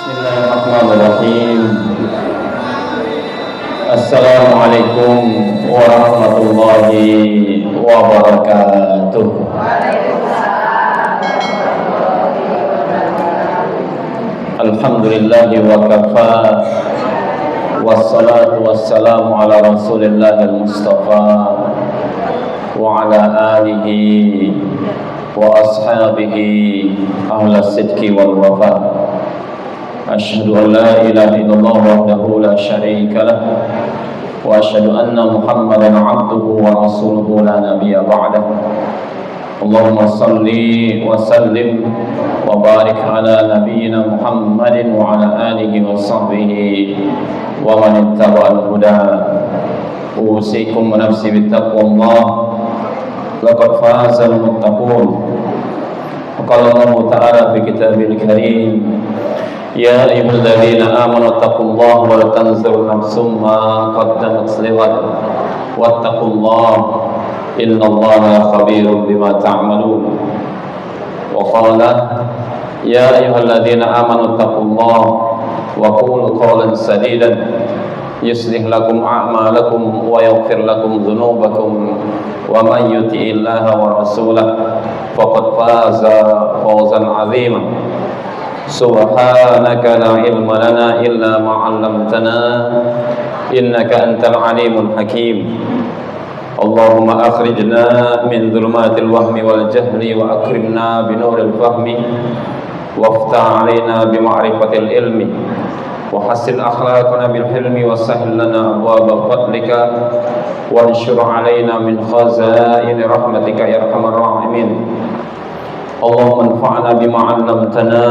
Bismillahirrahmanirrahim. Assalamualaikum warahmatullahi wabarakatuh. Alhamdulillahi wa kafa, wassalatu wassalamu ala rasulillahil mustafa wa ala alihi wa ashabihi ahlas sidqi wal wafa. Asyhadu an la ilaha illallah wahdahu la syarika lah wa asyhadu anna Muhammadan abduhu wa rasuluhu la nabiyya ba'dah. Allahumma salli wa sallim wa barik ala nabiyyina Muhammadin wa ala alihi wa sahbihi wa man ittaba'al huda. Usikum wa nafsi bittaqwallah. Laqad fazal muttaqun. Qala Allah ta'ala fi kitabil karim, ya ayyuhalladzina amanu taqullaha wa la tanzur nafsum ma qaddamat lighad wattaqullaha innallaha khabirun bima ta'malun. Wa qala ya ayyuhalladzina amanu taqullaha wa qulu qawlan sadidan yuslih lakum a'malakum wa yaghfir lakum dhunubakum wa man yuti'illaha wa rasulahu faqad faza fawzan 'azima. Subhanaka la ilma lana illa ma 'allamtana innaka antal alimul hakim. Allahumma akhrijna min dhulumatil wahmi wal jahli wa akrimna bi nuril fahmi waftah 'alaina bi ma'rifatil ilmi wa hassin akhlaqana bil hilmi wa sahhil lana abwaaba fadlika wa anshur 'alaina min khazaini rahmatika ya arhamar rahimin. Allahumma anfa'na bima 'allamtana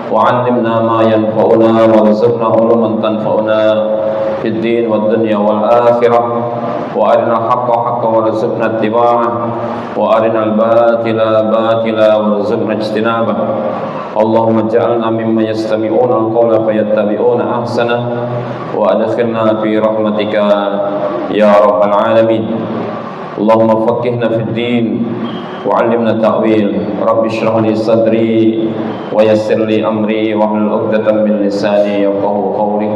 wa 'allimna ma yanfa'una warzuqna uluman tanfa'una fid din wad dunya wal akhirah wa arina al-haqqa haqqan warzuqna ittiba'ah wa arina al-batila batila warzuqna ijtinabah. Allahumma ij'alna mimman yastami'una al-qawla fayattabi'una ahsanah wa adkhilna fi rahmatika ya rabbal alamin. Allahumma faqqihna fid din wa'allimna ta'wil. Rabbi shrah li sadri wa yassir li amri wahlul 'uqdatam min lisani yafqahu qawli.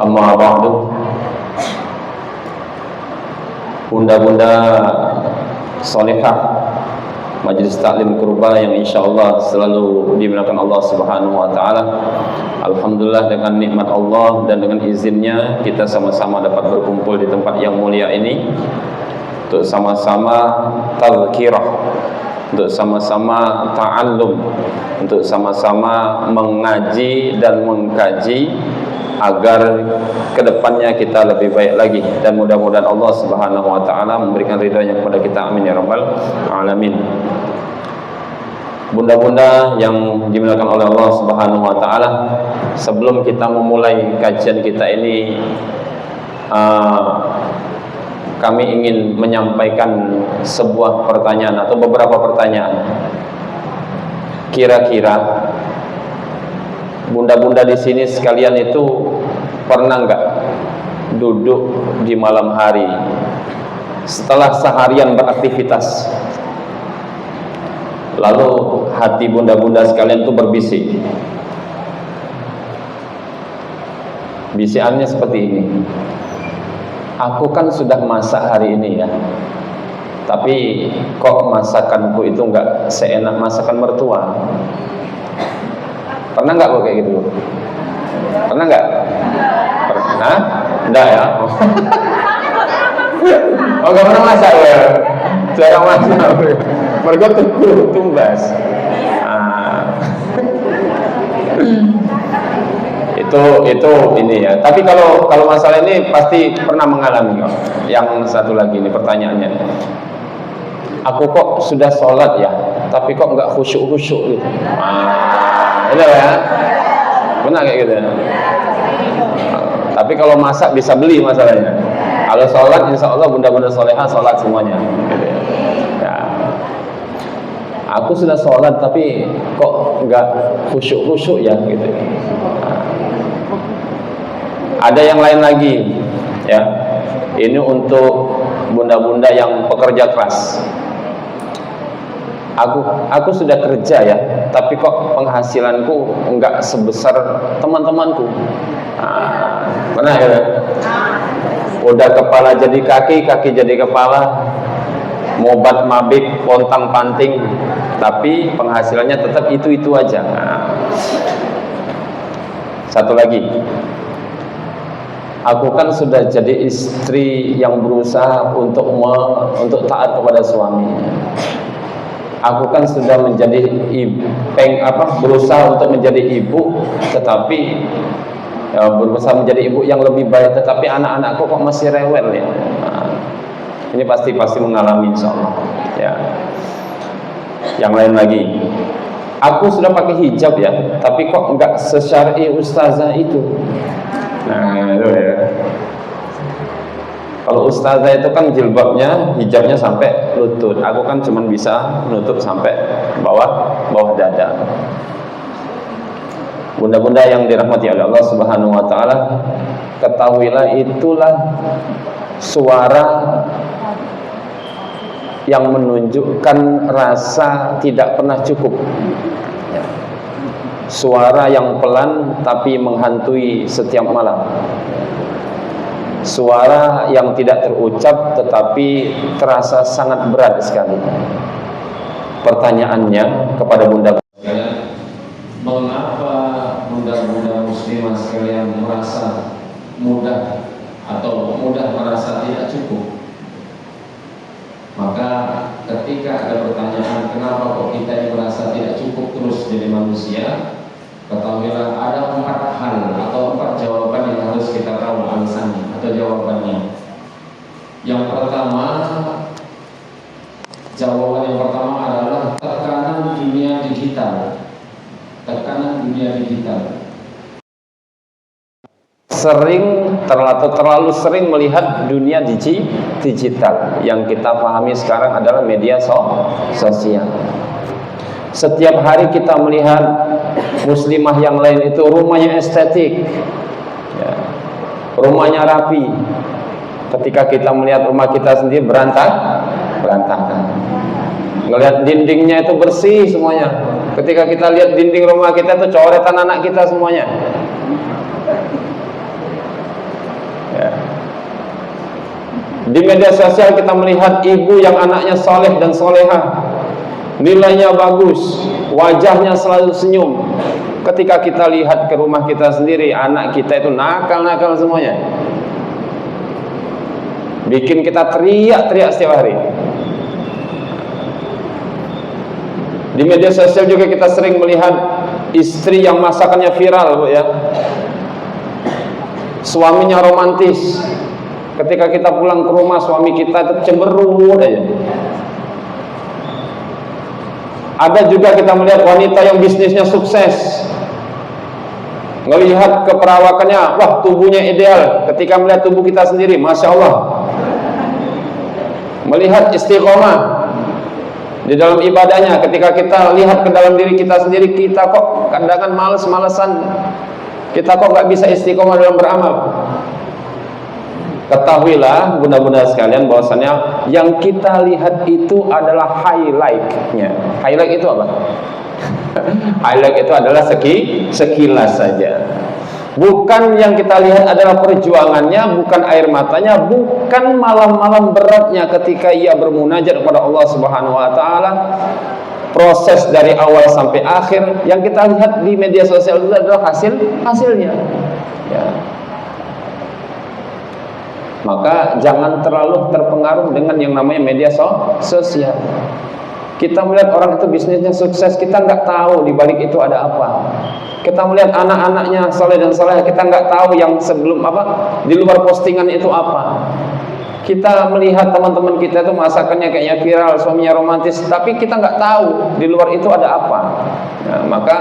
Amma ba'du. Bunda-bunda salihah Majelis Taklim Kurba yang insyaallah selalu dimuliakan Allah Subhanahu wa taala. Alhamdulillah, dengan nikmat Allah dan dengan izinnya kita sama-sama dapat berkumpul di tempat yang mulia ini untuk sama-sama tazkirah, untuk sama-sama ta'allum, untuk sama-sama mengaji dan mengkaji agar kedepannya kita lebih baik lagi, dan mudah-mudahan Allah Subhanahu wa taala memberikan ridhonya kepada kita, amin ya rabbal alamin. Bunda-bunda yang dimuliakan oleh Allah Subhanahu wa taala, sebelum kita memulai kajian kita ini, kami ingin menyampaikan sebuah pertanyaan atau beberapa pertanyaan. Kira-kira bunda-bunda di sini sekalian itu pernah nggak duduk di malam hari setelah seharian beraktivitas, lalu hati bunda-bunda sekalian itu berbisik? Bisikannya seperti ini, aku kan sudah masak hari ini ya, tapi kok masakanku itu nggak seenak masakan mertua. Pernah nggak kok kayak gitu? Pernah nggak? Pernah? Enggak ya? Oh, nggak pernah masak ya? Jarang masak. Mereka tumbas. Itu ini ya. Tapi kalau masalah ini pasti pernah mengalami kok. Yang satu lagi ini pertanyaannya, aku kok sudah sholat ya, tapi kok nggak khusyuk gitu. Itu ya, benar kayak gitu ya. Tapi kalau masak bisa beli masalahnya. Kalau sholat, insya Allah bunda-bunda solehah sholat semuanya. Gitu ya. Aku sudah sholat tapi kok nggak khusyuk ya gitu. Ada yang lain lagi ya. Ini untuk bunda-bunda yang pekerja keras. Aku sudah kerja ya, tapi kok penghasilanku enggak sebesar teman-temanku. Nah, pernah ya? Udah kepala jadi kaki, kaki jadi kepala, mobat mabik, pontang panting, tapi penghasilannya tetap itu-itu aja. Nah, satu lagi, aku kan sudah jadi istri yang berusaha untuk taat kepada suami. Aku kan sudah menjadi berusaha untuk menjadi ibu, tetapi berusaha menjadi ibu yang lebih baik, tetapi anak-anakku kok masih rewel ya. Nah, ini pasti mengalami, insyaallah. Ya. Yang lain lagi, aku sudah pakai hijab ya, tapi kok enggak sesyar'i ustazah itu. Nah, itu ya. Kalau ustazah itu kan jilbabnya, hijabnya sampai lutut. Aku kan cuma bisa menutup sampai bawah dada. Bunda-bunda yang dirahmati oleh Allah Subhanahu wa taala, ketahuilah itulah suara yang menunjukkan rasa tidak pernah cukup. Suara yang pelan tapi menghantui setiap malam. Suara yang tidak terucap tetapi terasa sangat berat sekali. Pertanyaannya kepada bunda sekalian, mengapa bunda-bunda muslimah sekalian merasa mudah merasa tidak cukup? Maka ketika ada pertanyaan kenapa kok kita yang merasa tidak cukup terus jadi manusia, ketahuilah ada 4 hal atau 4 jawaban yang harus kita tahu alasannya atau jawabannya. Jawaban yang pertama adalah tekanan dunia digital. Terlalu sering melihat dunia digital. Yang kita pahami sekarang adalah media sosial. Setiap hari kita melihat muslimah yang lain itu rumahnya estetik ya, rumahnya rapi. Ketika kita melihat rumah kita sendiri berantakan. Ngelihat dindingnya itu bersih semuanya. Ketika kita lihat dinding rumah kita itu coretan anak kita semuanya ya. Di media sosial kita melihat ibu yang anaknya soleh dan solehah, nilainya bagus, wajahnya selalu senyum. Ketika kita lihat ke rumah kita sendiri, anak kita itu nakal-nakal semuanya, bikin kita teriak-teriak setiap hari. Di media sosial juga kita sering melihat istri yang masakannya viral, Bu ya. Suaminya romantis. Ketika kita pulang ke rumah, suami kita itu cemberut aja. Ada juga kita melihat wanita yang bisnisnya sukses, melihat keperawakannya, wah tubuhnya ideal. Ketika melihat tubuh kita sendiri, Masya Allah. Melihat istiqomah di dalam ibadahnya. Ketika kita lihat ke dalam diri kita sendiri, kita kok kadang-kadang males-malesan, kita kok gak bisa istiqomah dalam beramal. Ketahuilah bunda-bunda sekalian bahwasanya yang kita lihat itu adalah highlight-nya. Highlight itu apa? Highlight itu adalah sekilas saja. Bukan yang kita lihat adalah perjuangannya, bukan air matanya, bukan malam-malam beratnya ketika ia bermunajat kepada Allah Subhanahu wa taala. Proses dari awal sampai akhir yang kita lihat di media sosial itu adalah hasilnya. Ya. Maka jangan terlalu terpengaruh dengan yang namanya media sosial. Kita melihat orang itu bisnisnya sukses, kita nggak tahu di balik itu ada apa. Kita melihat anak-anaknya soleh dan soleh, kita nggak tahu yang sebelum di luar postingan itu apa. Kita melihat teman-teman kita itu masakannya kayaknya viral, suaminya romantis, tapi kita nggak tahu di luar itu ada apa. Nah, maka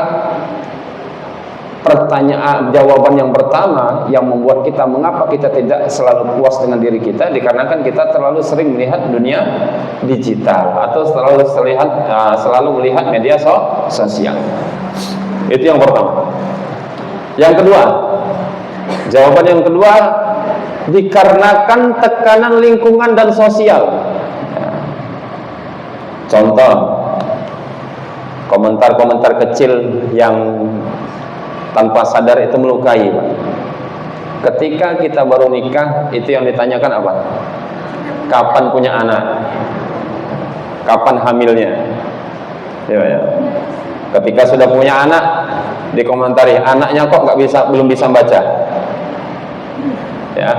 jawaban yang pertama yang membuat kita mengapa kita tidak selalu puas dengan diri kita, dikarenakan kita terlalu sering melihat dunia digital atau selalu melihat media sosial. Itu yang pertama. Yang kedua, jawaban yang kedua, dikarenakan tekanan lingkungan dan sosial. Contoh, Komentar-komentar kecil yang tanpa sadar itu melukai, Pak. Ketika kita baru nikah, itu yang ditanyakan apa? Kapan punya anak? Kapan hamilnya? Ya. Ketika sudah punya anak, dikomentari, anaknya kok belum bisa baca. Ya.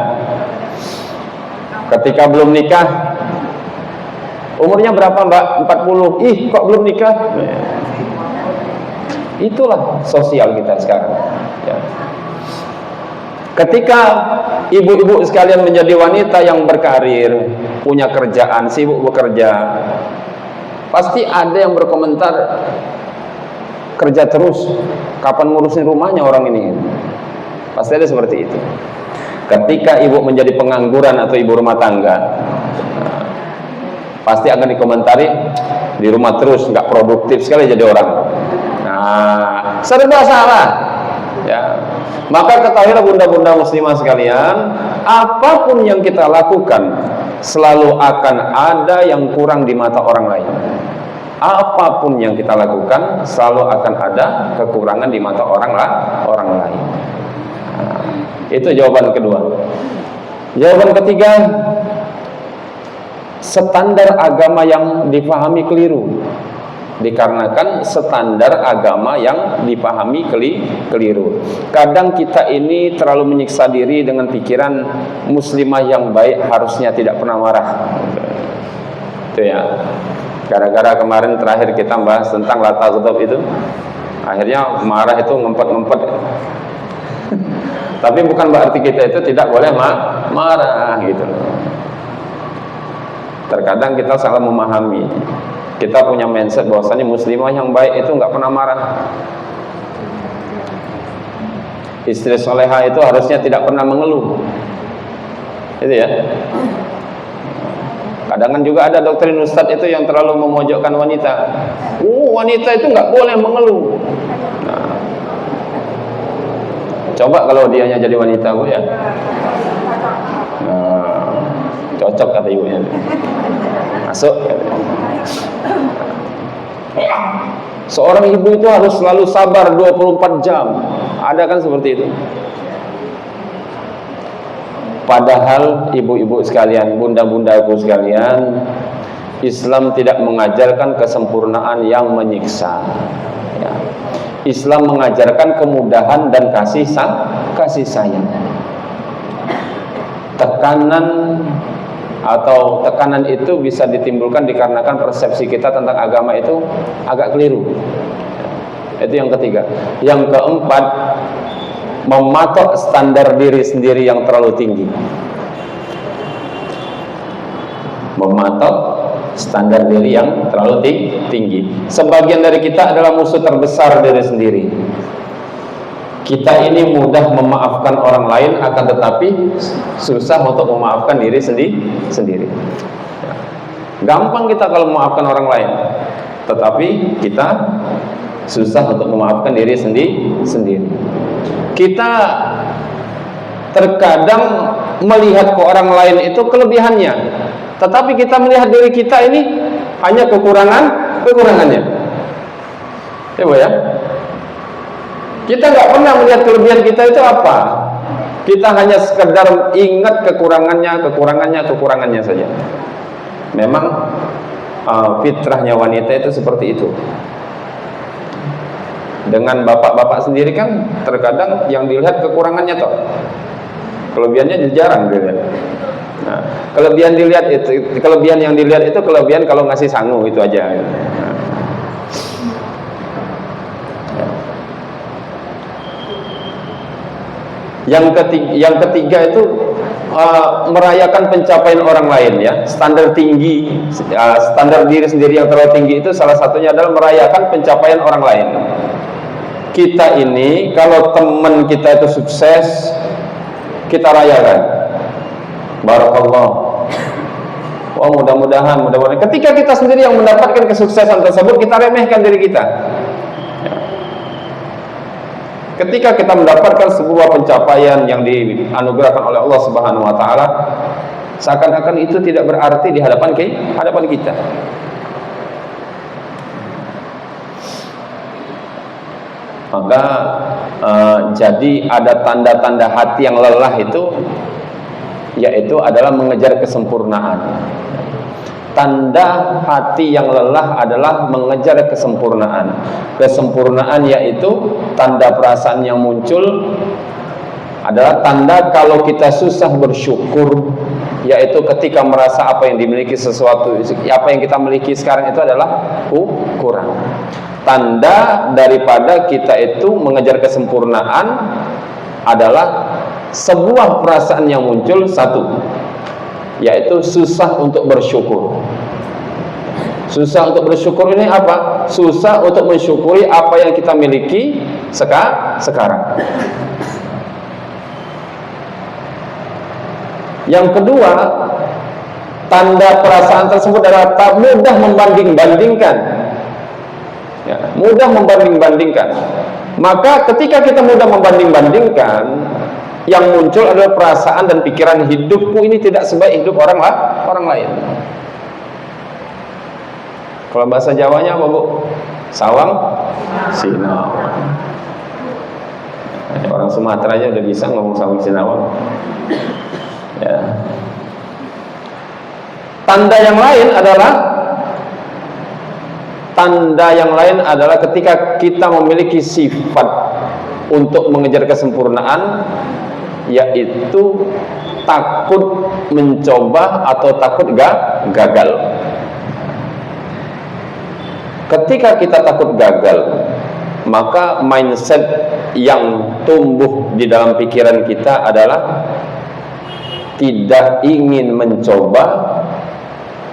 Ketika belum nikah, umurnya berapa, Mbak? 40. Ih, kok belum nikah? Ya. Itulah sosial kita sekarang. Ya. Ketika ibu-ibu sekalian menjadi wanita yang berkarir, punya kerjaan, sibuk bekerja, pasti ada yang berkomentar, kerja terus, kapan ngurusin rumahnya orang ini? Pasti ada seperti itu. Ketika ibu menjadi pengangguran atau ibu rumah tangga, pasti akan dikomentari, di rumah terus, nggak produktif sekali jadi orang. Nah, serba salah. Ya. Maka ketahuilah bunda-bunda muslimah sekalian, apapun yang kita lakukan selalu akan ada yang kurang di mata orang lain. Apapun yang kita lakukan selalu akan ada kekurangan di mata orang lain. Nah, itu jawaban kedua. Jawaban ketiga, standar agama yang dipahami keliru. Dikarenakan standar agama yang dipahami keliru. Kadang kita ini terlalu menyiksa diri dengan pikiran muslimah yang baik harusnya tidak pernah marah. Itu ya. Gara-gara kemarin terakhir kita bahas tentang la taghdab itu, akhirnya marah itu ngempet-ngempet. Tapi bukan berarti kita itu tidak boleh marah gitu. Terkadang kita salah memahami. Kita punya mindset bahwasanya muslimah yang baik itu nggak pernah marah. Istri soleha itu harusnya tidak pernah mengeluh. Itu ya. Kadang juga ada doktrin ustadz itu yang terlalu memojokkan wanita. Wanita itu nggak boleh mengeluh. Nah, coba kalau dianya jadi wanita, Bu ya. Nah, cocok kata ibunya. Masuk. Seorang ibu itu harus selalu sabar 24 jam. Ada kan seperti itu? Padahal ibu-ibu sekalian, bunda-bundaku sekalian, Islam tidak mengajarkan kesempurnaan yang menyiksa. Ya. Islam mengajarkan kemudahan dan kasih sayang. Tekanan itu bisa ditimbulkan dikarenakan persepsi kita tentang agama itu agak keliru. Itu yang ketiga. Yang keempat, mematok standar diri sendiri yang terlalu tinggi. Mematok standar diri yang terlalu tinggi. Sebagian dari kita adalah musuh terbesar diri sendiri. Kita ini mudah memaafkan orang lain, akan tetapi susah untuk memaafkan diri sendiri. Gampang kita kalau memaafkan orang lain, tetapi kita susah untuk memaafkan diri sendiri. Kita terkadang melihat ke orang lain itu kelebihannya, tetapi kita melihat diri kita ini hanya kekurangannya. Ya, Bu ya. Kita nggak pernah melihat kelebihan kita itu apa. Kita hanya sekedar ingat kekurangannya saja. Memang fitrahnya wanita itu seperti itu. Dengan bapak-bapak sendiri kan terkadang yang dilihat kekurangannya toh. Kelebihannya jarang dilihat. Nah, kelebihan yang dilihat itu kelebihan kalau ngasih sangu itu aja. Nah. Yang ketiga itu merayakan pencapaian orang lain ya. Standar diri sendiri yang terlalu tinggi itu salah satunya adalah merayakan pencapaian orang lain. Kita ini kalau teman kita itu sukses, kita rayakan. Barakallah. Wah, mudah-mudahan. Ketika kita sendiri yang mendapatkan kesuksesan tersebut, kita remehkan diri kita. Ketika kita mendapatkan sebuah pencapaian yang dianugerahkan oleh Allah Subhanahu wa taala, seakan-akan itu tidak berarti di hadapan kita. Maka jadi ada tanda-tanda hati yang lelah itu, yaitu adalah mengejar kesempurnaan. Tanda hati yang lelah adalah mengejar kesempurnaan. Kesempurnaan yaitu tanda perasaan yang muncul adalah tanda kalau kita susah bersyukur, yaitu ketika merasa apa yang dimiliki sesuatu, apa yang kita miliki sekarang itu adalah kurang. Tanda daripada kita itu mengejar kesempurnaan adalah sebuah perasaan yang muncul, satu, yaitu susah untuk bersyukur. Susah untuk bersyukur ini apa? Susah untuk mensyukuri apa yang kita miliki sekarang. Yang kedua, tanda perasaan tersebut adalah tak mudah membanding-bandingkan. Ya, mudah membanding-bandingkan. Maka ketika kita mudah membanding-bandingkan, yang muncul adalah perasaan dan pikiran, hidupku ini tidak sebaik hidup orang lain. Kalau bahasa Jawanya apa, Bu? Sawang sinau. Orang Sumatera aja udah bisa ngomong sawang sinawang. Ya. Tanda yang lain adalah ketika kita memiliki sifat untuk mengejar kesempurnaan, yaitu takut mencoba atau takut gagal. Ketika kita takut gagal, maka mindset yang tumbuh di dalam pikiran kita adalah tidak ingin mencoba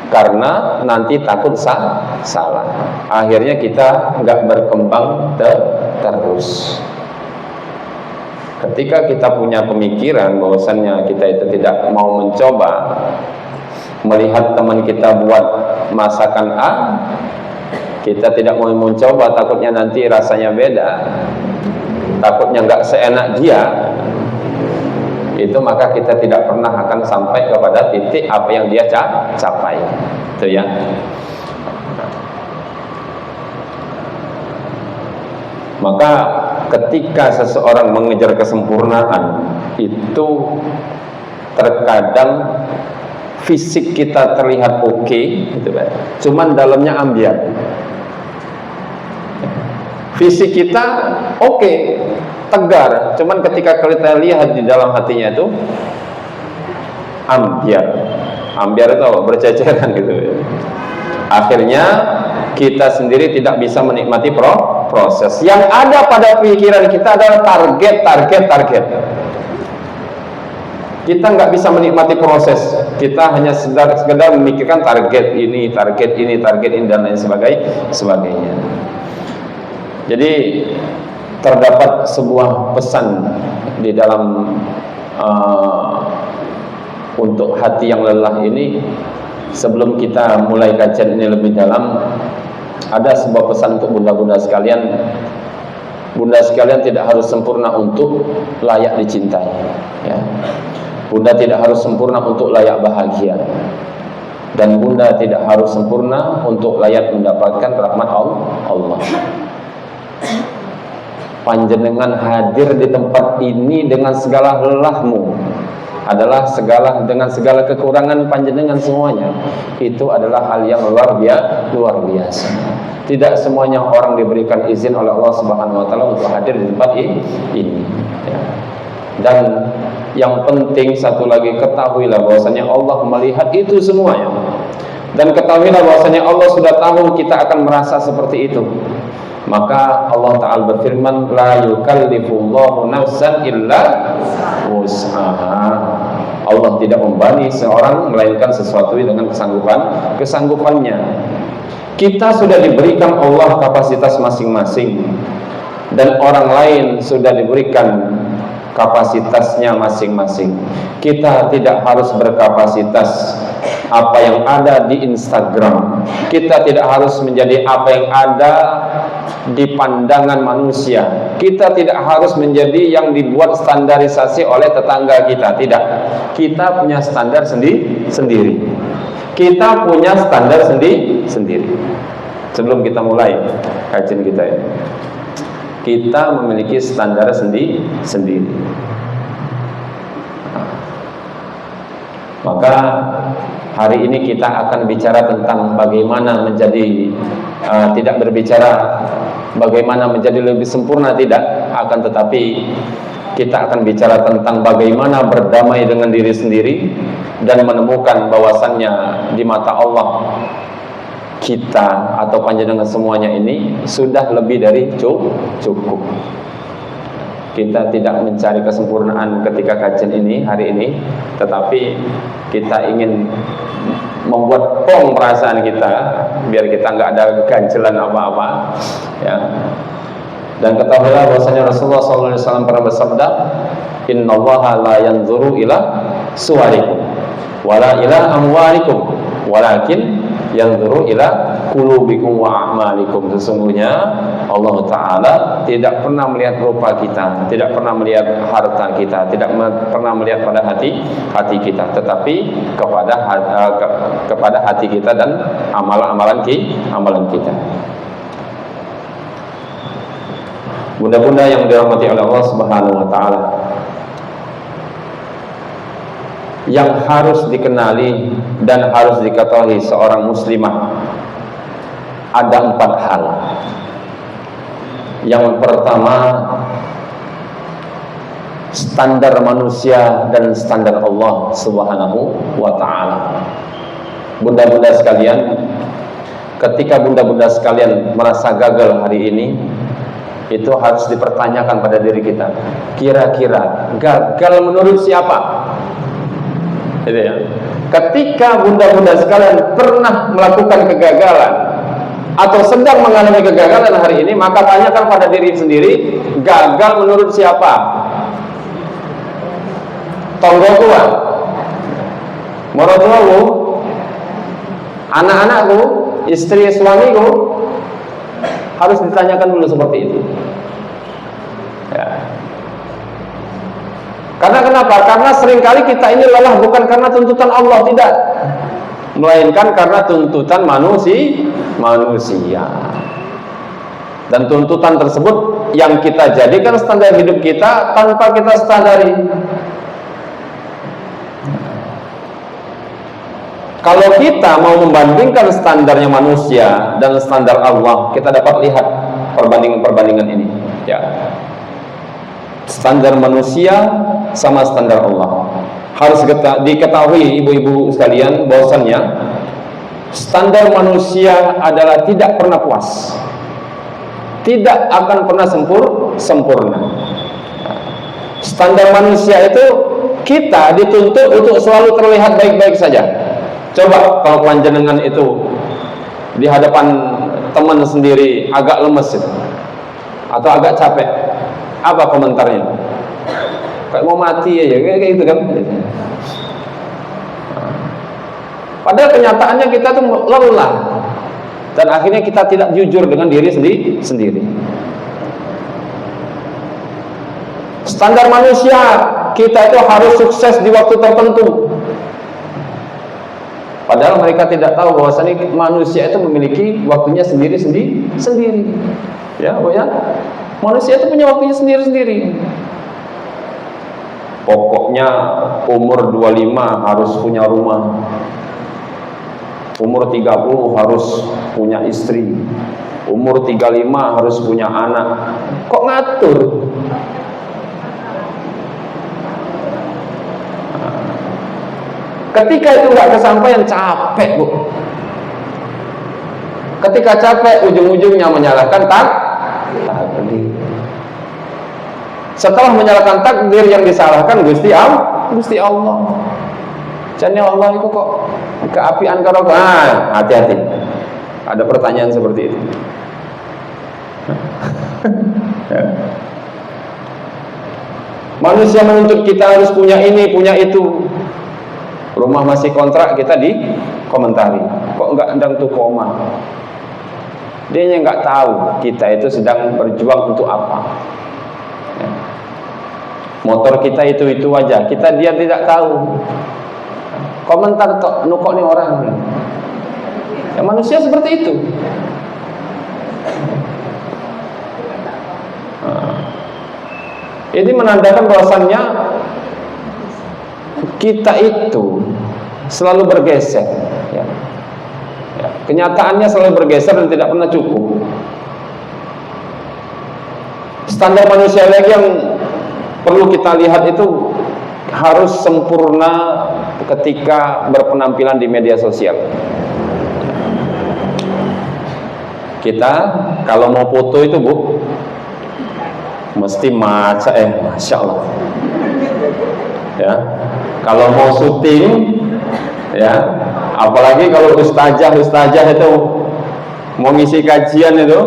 karena nanti takut salah. Akhirnya kita nggak berkembang terus. Ketika kita punya pemikiran bahwasannya kita itu tidak mau mencoba, melihat teman kita buat masakan A, kita tidak mau mencoba, takutnya nanti rasanya beda, takutnya nggak seenak dia, itu maka kita tidak pernah akan sampai kepada titik apa yang dia capai. Itu ya. Maka ketika seseorang mengejar kesempurnaan, itu terkadang fisik kita terlihat oke, gitu kan, cuman dalamnya ambiar. Fisik kita oke, tegar, cuman ketika kita lihat di dalam hatinya itu ambiar. Ambiar itu apa? Berceceran gitu. Akhirnya kita sendiri tidak bisa menikmati proses. Yang ada pada pikiran kita adalah target. Kita nggak bisa menikmati proses. Kita hanya sekedar memikirkan target ini, dan lain sebagainya. Jadi terdapat sebuah pesan di dalam untuk hati yang lelah ini. Sebelum kita mulai kajian ini lebih dalam, ada sebuah pesan untuk bunda-bunda sekalian. Bunda sekalian tidak harus sempurna untuk layak dicintai, ya. Bunda tidak harus sempurna untuk layak bahagia, dan bunda tidak harus sempurna untuk layak mendapatkan rahmat Allah. Panjenengan hadir di tempat ini dengan segala lelahmu, adalah dengan segala kekurangan panjenengan semuanya. Itu adalah hal yang luar biasa. Tidak semuanya orang diberikan izin oleh Allah Subhanahu wa taala untuk hadir di tempat ini, ya. Dan yang penting satu lagi, ketahuilah bahwasanya Allah melihat itu semuanya. Dan ketahuilah bahwasanya Allah sudah tahu kita akan merasa seperti itu. Maka Allah Ta'ala berfirman, la yukallifullahu nafsan illa wus'aha. Allah tidak membebani seorang melainkan sesuatu dengan kesanggupannya. Kita sudah diberikan Allah kapasitas masing-masing, dan orang lain sudah diberikan kapasitasnya masing-masing. Kita tidak harus berkapasitas apa yang ada di Instagram. Kita tidak harus menjadi apa yang ada di pandangan manusia. Kita tidak harus menjadi yang dibuat standarisasi oleh tetangga kita. Tidak. Kita punya standar sendiri. Kita punya standar sendiri. Sebelum kita mulai kajian kita ini, kita memiliki standar sendiri. Maka hari ini kita akan bicara tentang bagaimana menjadi tidak berbicara bagaimana menjadi lebih sempurna, tidak, akan tetapi kita akan bicara tentang bagaimana berdamai dengan diri sendiri dan menemukan bahwasannya di mata Allah kita atau panjenengan semuanya ini sudah lebih dari cukup. Kita tidak mencari kesempurnaan ketika kajian ini hari ini, tetapi kita ingin membuat plong perasaan kita biar kita nggak ada ganjelan apa-apa, ya. Dan ketahuilah bahwasanya Rasulullah SAW pernah bersabda, Innallaha la yanzuru ila suwarikum wala ila amwalikum walakin yanzuru ila qulubikum wa a'malikum. Sesungguhnya Allah Ta'ala tidak pernah melihat rupa kita, tidak pernah melihat harta kita, tidak pernah melihat pada hati kita, tetapi kepada hati kita dan amalan kita. Bunda-bunda yang dirahmati oleh Allah Subhanahu wa Ta'ala, yang harus dikenali dan harus diketahui seorang muslimah ada 4 hal. Yang pertama, standar manusia dan standar Allah Subhanahu wa Ta'ala. Bunda-bunda sekalian, ketika bunda-bunda sekalian merasa gagal hari ini, itu harus dipertanyakan pada diri kita, kira-kira gagal menurut siapa? Gitu ya. Ketika bunda-bunda sekalian pernah melakukan kegagalan atau sedang mengalami kegagalan hari ini, maka tanyakan pada diri sendiri, gagal menurut siapa? Tonggo tua, morotuaku, anak-anakku, istri suamiku. Harus ditanyakan dulu seperti itu, ya. Karena kenapa? Karena seringkali kita ini lelah bukan karena tuntutan Allah, tidak, melainkan karena tuntutan manusia. Dan tuntutan tersebut yang kita jadikan standar hidup kita tanpa kita sadari. Kalau kita mau membandingkan standarnya manusia dan standar Allah, kita dapat lihat perbandingan-perbandingan ini, ya. Standar manusia sama standar Allah. Harus diketahui ibu-ibu sekalian bahwasannya standar manusia adalah tidak pernah puas, tidak akan pernah sempurna. Standar manusia itu kita dituntut untuk selalu terlihat baik-baik saja. Coba kalau panjenengan itu di hadapan teman sendiri agak lemes itu, atau agak capek, apa komentarnya? Kayak mau mati aja, kayak gitu kan? Padahal kenyataannya kita tuh lelah, dan akhirnya kita tidak jujur dengan diri sendiri. Standar manusia kita itu harus sukses di waktu tertentu. Padahal mereka tidak tahu bahwasanya manusia itu memiliki waktunya sendiri. Ya, Bu ya. Manusia itu punya waktunya sendiri. Pokoknya umur 25 harus punya rumah. Umur 30 harus punya istri. Umur 35 harus punya anak. Kok ngatur? Ketika itu nggak kesampaian, capek, Bu. Ketika capek, ujung-ujungnya menyalahkan takdir. Setelah menyalahkan takdir, yang disalahkan Gusti Allah. Jadi Allah itu kok keapian karo. Hati-hati. Ada pertanyaan seperti itu. Manusia menuntut kita harus punya ini, punya itu. Rumah masih kontrak, kita dikomentari, kok enggak ndang tuh koma. Dia yang enggak tahu kita itu sedang berjuang untuk apa, ya. Motor kita itu aja, dia tidak tahu. Komentar kok nukok nih orang. Ya, manusia seperti itu. Ini menandakan bahwasannya kita itu selalu bergeser, ya. Kenyataannya selalu bergeser dan tidak pernah cukup. Standar manusia lagi yang perlu kita lihat itu harus sempurna ketika berpenampilan di media sosial. Kita kalau mau foto itu Bu, mesti Masya Allah. Ya, kalau mau syuting, ya, apalagi kalau ustazah itu mau ngisi kajian itu,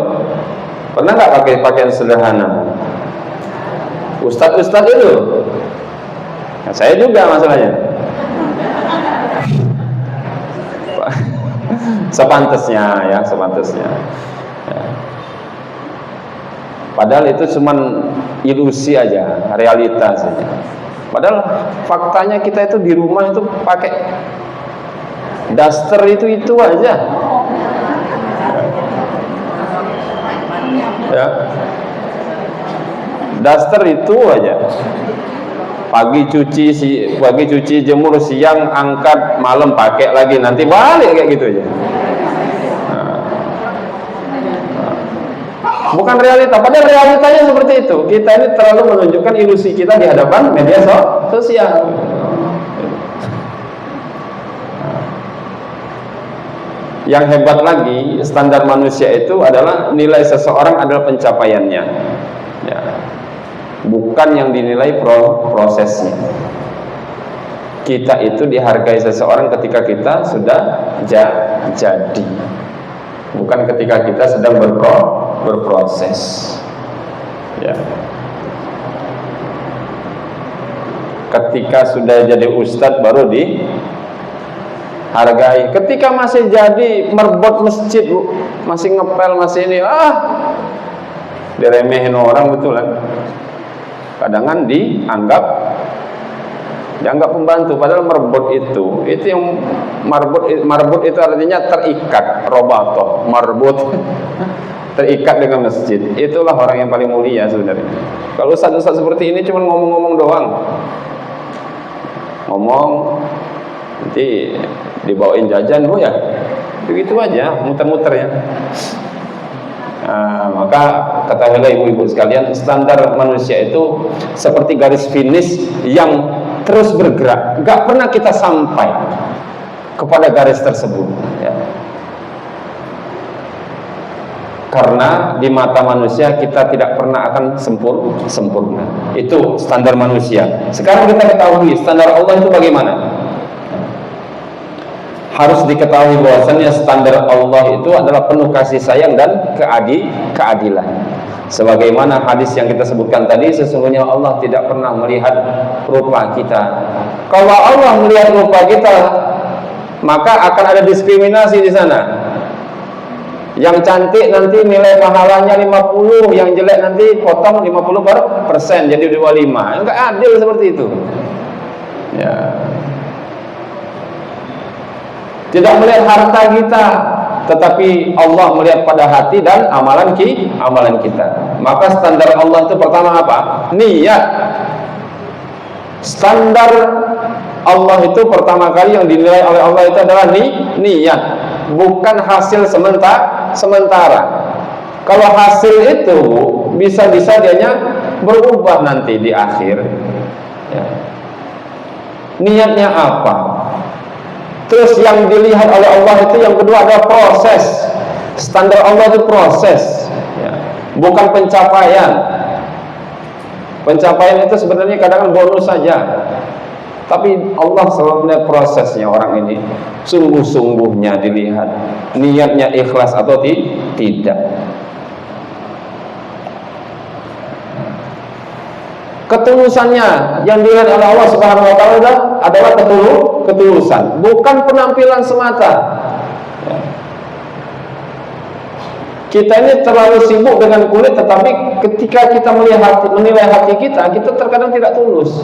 pernah nggak pakai pakaian sederhana? Ustadz itu, nah, saya juga masalahnya. Sepantasnya. Ya. Padahal itu cuman ilusi aja, realitas saja. Padahal faktanya kita itu di rumah itu pakai daster itu aja. Ya. Daster itu aja. Pagi cuci jemur, siang angkat, malam pakai lagi, nanti balik kayak gitu aja. Bukan realita, padahal realitanya seperti itu. Kita ini terlalu menunjukkan ilusi kita di hadapan media sosial. Yang hebat lagi, standar manusia itu adalah nilai seseorang adalah pencapaiannya, ya. Bukan yang dinilai prosesnya. Kita itu dihargai seseorang ketika kita sudah jadi, bukan ketika kita sedang berproses, ya. Ketika sudah jadi ustadz baru dihargai. Ketika masih jadi merbot masjid, masih ngepel, masih ini, diremehin orang, betul kan? Kadang-kadang dianggap pembantu, padahal marbut itu yang marbut itu artinya terikat, robato, marbut terikat dengan masjid. Itulah orang yang paling mulia sebenarnya. Kalau ustaz-ustaz seperti ini cuma ngomong-ngomong doang, ngomong nanti dibawain jajan, Bu, ya begitu aja, muter-muter ya. Maka ketahuilah ibu-ibu sekalian, standar manusia itu seperti garis finish yang terus bergerak, gak pernah kita sampai kepada garis tersebut, ya. Karena di mata manusia kita tidak pernah akan sempurna. Itu standar manusia. Sekarang kita ketahui standar Allah itu bagaimana. Harus diketahui bahwasannya standar Allah itu adalah penuh kasih sayang dan keadilan. Sebagaimana hadis yang kita sebutkan tadi, sesungguhnya Allah tidak pernah melihat rupa kita. Kalau Allah melihat rupa kita, maka akan ada diskriminasi di sana. Yang cantik nanti nilai pahalanya 50, yang jelek nanti potong 50%, jadi 25. Enggak adil seperti itu. Ya. Tidak melihat harta kita, tetapi Allah melihat pada hati dan amalan kita. Maka standar Allah itu pertama apa? Niat. Standar Allah itu pertama kali yang dinilai oleh Allah itu adalah niat, bukan hasil sementara. Kalau hasil itu bisa-bisa dianya berubah nanti di akhir, ya. Niatnya apa? Terus yang dilihat oleh Allah itu yang kedua adalah proses. Standar Allah itu proses, ya. Bukan pencapaian. Pencapaian itu sebenarnya kadang-kadang bonus saja. Tapi Allah selalu melihat prosesnya orang ini, sungguh-sungguhnya dilihat, niatnya ikhlas atau tidak. Ketulusannya yang dilihat oleh Allah Subhanahu wa taala adalah ketulusan, bukan penampilan semata. Kita ini terlalu sibuk dengan kulit, tetapi ketika kita menilai hati kita terkadang tidak tulus.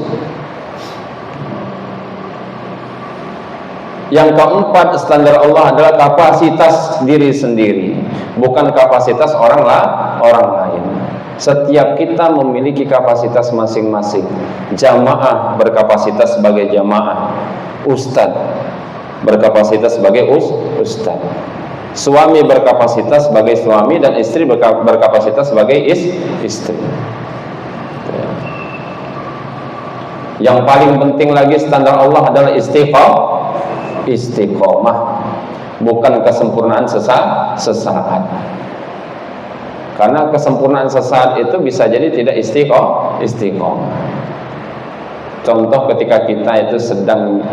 Yang keempat, standar Allah adalah kapasitas diri sendiri, bukan kapasitas orang lain. Setiap kita memiliki kapasitas masing-masing. Jamaah berkapasitas sebagai jamaah, ustadz berkapasitas sebagai ustadz, suami berkapasitas sebagai suami, dan istri berkapasitas sebagai istri. Yang paling penting lagi standar Allah adalah istiqomah, bukan kesempurnaan sesaat. Karena kesempurnaan sesaat itu bisa jadi tidak istiqomah. Contoh ketika kita itu sedang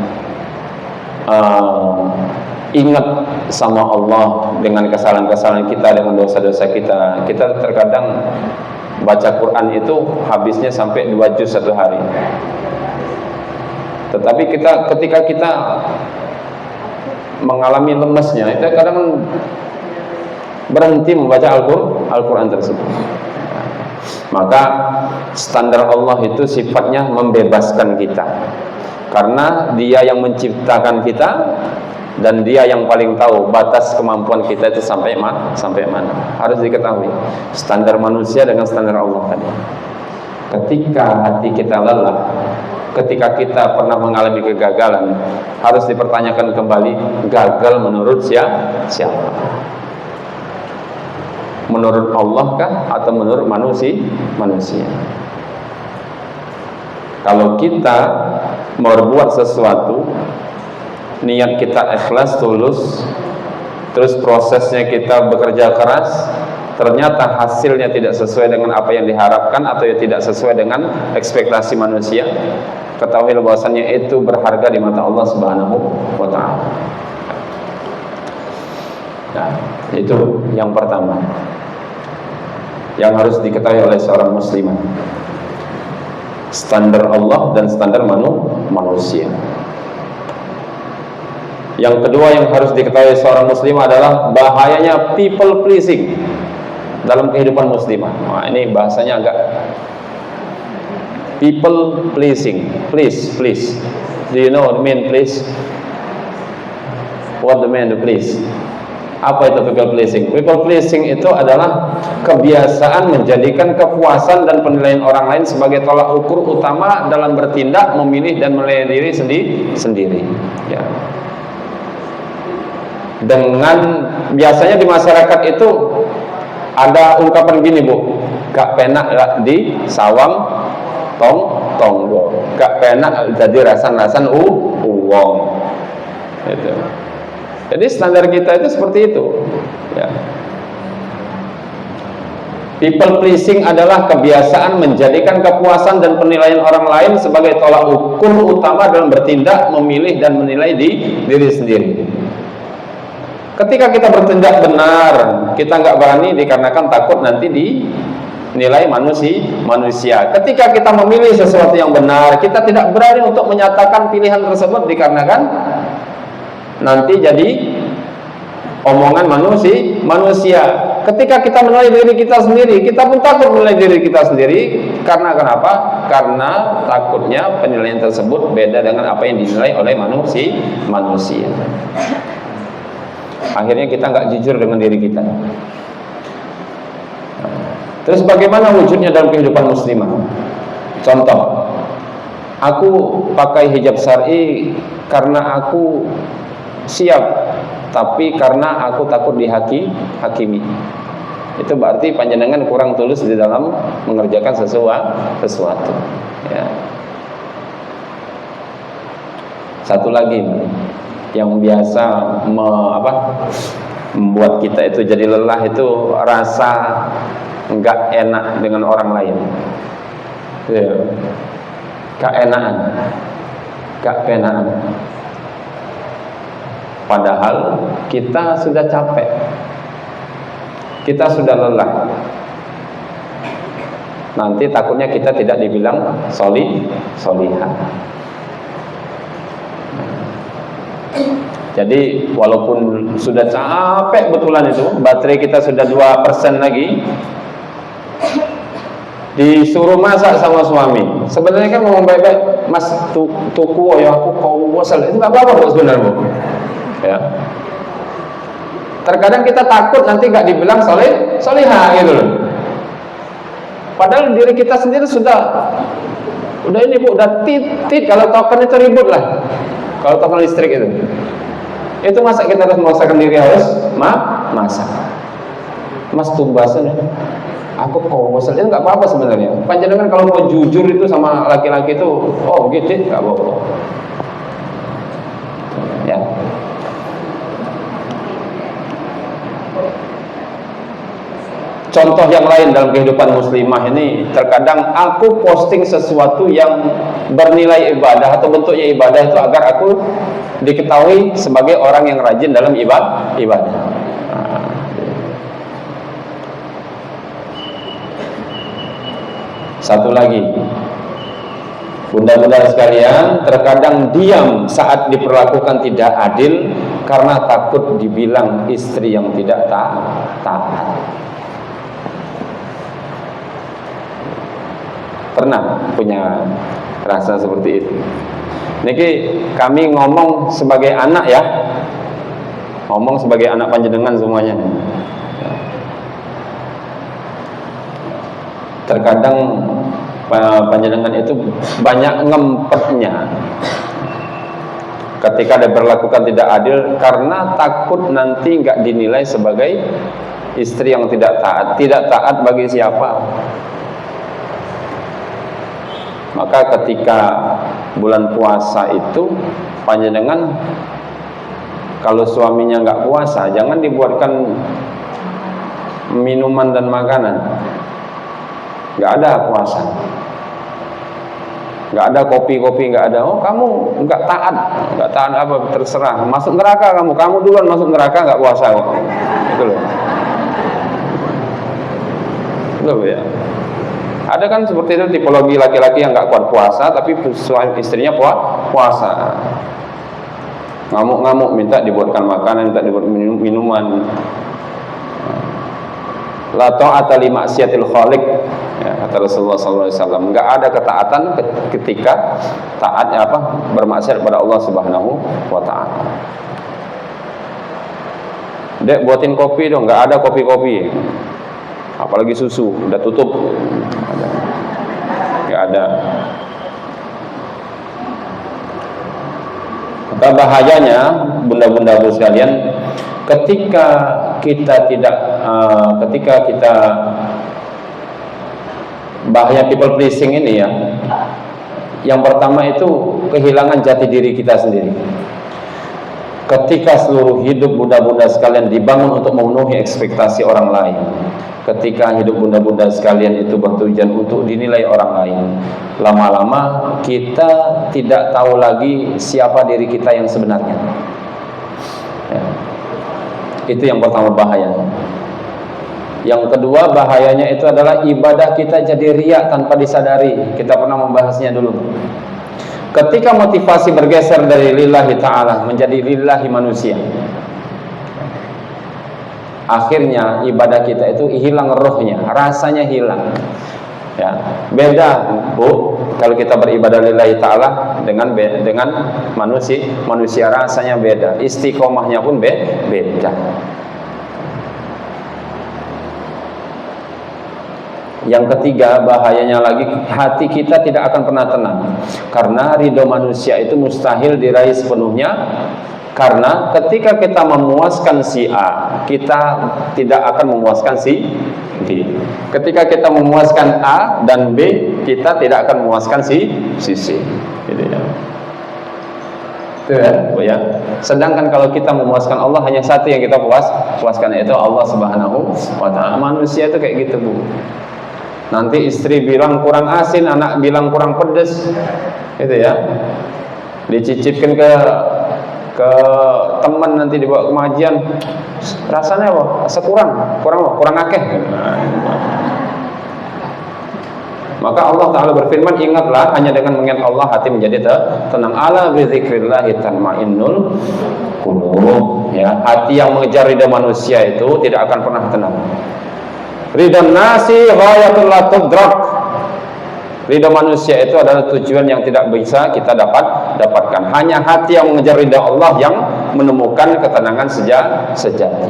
ingat sama Allah dengan kesalahan-kesalahan kita, dengan dosa-dosa kita, kita terkadang baca Quran itu habisnya sampai 2 juz satu hari. Tetapi ketika kita mengalami lemesnya, itu kadang berhenti membaca Al-Quran tersebut. Maka standar Allah itu sifatnya membebaskan kita, karena Dia yang menciptakan kita, dan Dia yang paling tahu batas kemampuan kita itu sampai mana. Harus diketahui standar manusia dengan standar Allah tadi. Ketika hati kita lelah, ketika kita pernah mengalami kegagalan, harus dipertanyakan kembali, gagal menurut siapa? Menurut Allah kah atau menurut manusia? Kalau kita mau berbuat sesuatu, niat kita ikhlas, tulus, terus prosesnya kita bekerja keras, ternyata hasilnya tidak sesuai dengan apa yang diharapkan atau tidak sesuai dengan ekspektasi manusia, ketahuilah bahwasannya itu berharga di mata Allah Subhanahu wa ta'ala. Nah, itu yang pertama yang harus diketahui oleh seorang muslimah, standar Allah dan standar manusia. Yang kedua yang harus diketahui seorang muslimah adalah bahayanya people pleasing dalam kehidupan muslimah. Nah, ini bahasanya agak people pleasing. Please. Do you know what I mean please? What the mean please? Apa itu people pleasing? People pleasing itu adalah kebiasaan menjadikan kepuasan dan penilaian orang lain sebagai tolak ukur utama dalam bertindak, memilih dan menilai diri sendiri. Ya. Dengan biasanya di masyarakat itu ada ungkapan gini, Bu, gak penak di sawang tonggo, gak penak jadi rasan uwong. Itu. Jadi standar kita itu seperti itu. Ya. People pleasing adalah kebiasaan menjadikan kepuasan dan penilaian orang lain sebagai tolak ukur utama dalam bertindak, memilih dan menilai diri sendiri. Ketika kita bertindak benar, kita nggak berani dikarenakan takut nanti dinilai manusia. Ketika kita memilih sesuatu yang benar, kita tidak berani untuk menyatakan pilihan tersebut dikarenakan nanti jadi omongan manusia. Ketika kita menilai diri kita sendiri, kita pun takut menilai diri kita sendiri. Karena kenapa? Karena takutnya penilaian tersebut beda dengan apa yang dinilai oleh manusia. Akhirnya kita nggak jujur dengan diri kita. Terus bagaimana wujudnya dalam kehidupan muslimah? Contoh, aku pakai hijab syar'i karena aku siap, tapi karena aku takut dihakimi. Itu berarti panjenengan kurang tulus di dalam mengerjakan sesuatu. Ya. Satu lagi yang biasa membuat kita itu jadi lelah, itu rasa enggak enak dengan orang lain. Ya. Keenakan. Padahal kita sudah capek, kita sudah lelah. Nanti takutnya kita tidak dibilang solihah. Jadi walaupun sudah capek betulan itu, baterai kita sudah 2% lagi, disuruh masak sama suami. Sebenarnya kan ngomong baik-baik, Mas tuku ya aku kau wasal, itu nggak apa-apa sebenarnya, Bu. Ya. Terkadang kita takut nanti nggak dibilang solihah gitu loh. Padahal diri kita sendiri sudah ini Bu, udah titit. Kalau token itu ribut lah. Kalau token listrik itu masa kita harus memaksakan diri harus masak. Mas tumbasan ya. Aku kosel itu nggak apa-apa sebenarnya. Panjenengan kalau mau jujur itu sama laki-laki itu, oh gitu, nggak apa-apa. Ya. Contoh yang lain dalam kehidupan muslimah ini, terkadang aku posting sesuatu yang bernilai ibadah atau bentuknya ibadah itu agar aku diketahui sebagai orang yang rajin dalam ibadah. Satu lagi, bunda-bunda sekalian, terkadang diam saat diperlakukan tidak adil karena takut dibilang istri yang tidak taat. Pernah punya rasa seperti itu? Niki kami ngomong sebagai anak ya, ngomong sebagai anak panjenengan semuanya. Terkadang panjenengan itu banyak ngempetnya ketika diperlakukan tidak adil karena takut nanti nggak dinilai sebagai istri yang tidak taat. Tidak taat bagi siapa? Maka ketika bulan puasa itu panjenengan kalau suaminya nggak puasa, jangan dibuatkan minuman dan makanan. Nggak ada puasa, nggak ada kopi-kopi, nggak ada. Oh kamu nggak taat apa, terserah, masuk neraka kamu duluan masuk neraka, nggak puasa kok. Itu loh. Loh ya. Ada kan seperti itu tipologi laki-laki yang nggak kuat puasa tapi suami istrinya puasa. Ngamuk-ngamuk minta dibuatkan makanan, minta dibuat minuman. La ta'ata li ma'siyatil khaliq, ya, kata Rasulullah SAW. Enggak ada ketaatan ketika taatnya bermaksiat pada Allah Subhanahu wa taala. Dek, buatin kopi dong. Enggak ada kopi-kopi. Apalagi susu, udah tutup. Enggak ada. Maka bahayanya bunda-bunda sekalian, ketika kita bahaya people pleasing ini ya. Yang pertama itu kehilangan jati diri kita sendiri. Ketika seluruh hidup bunda-bunda sekalian dibangun untuk memenuhi ekspektasi orang lain, ketika hidup bunda-bunda sekalian itu bertujuan untuk dinilai orang lain, lama-lama kita tidak tahu lagi siapa diri kita yang sebenarnya. Ya. Itu yang pertama bahayanya. Yang kedua bahayanya itu adalah ibadah kita jadi riya tanpa disadari. Kita pernah membahasnya dulu. Ketika motivasi bergeser dari lillahi ta'ala menjadi lillahi manusia, akhirnya ibadah kita itu hilang rohnya, rasanya hilang. Ya, beda Bu kalau kita beribadah lillahi ta'ala dengan manusia rasanya beda, istiqomahnya pun beda. Yang ketiga bahayanya lagi, hati kita tidak akan pernah tenang karena ridho manusia itu mustahil diraih sepenuhnya. Karena ketika kita memuaskan si A, kita tidak akan memuaskan si B. Ketika kita memuaskan A dan B, kita tidak akan memuaskan si C. Gitu ya. Itu ya. Sedangkan kalau kita memuaskan Allah, hanya satu yang kita puaskan, yaitu Allah Subhanahu wa ta'ala. Manusia itu kayak gitu Bu. Nanti istri bilang kurang asin, anak bilang kurang pedes, gitu ya. Dicicipkan ke teman, nanti dibawa kemajian, rasanya apa? Kurang akeh. Maka Allah Ta'ala berfirman, ingatlah hanya dengan mengingat Allah hati menjadi tenang. Ala bizikrillah tatma'innul qulub. Ya, hati yang mengejar ridha manusia itu tidak akan pernah tenang. Ridha nasi ghayatul la tudrak. Ridha manusia itu adalah tujuan yang tidak bisa kita dapatkan. Hanya hati yang mengejar ridha Allah yang menemukan ketenangan sejati.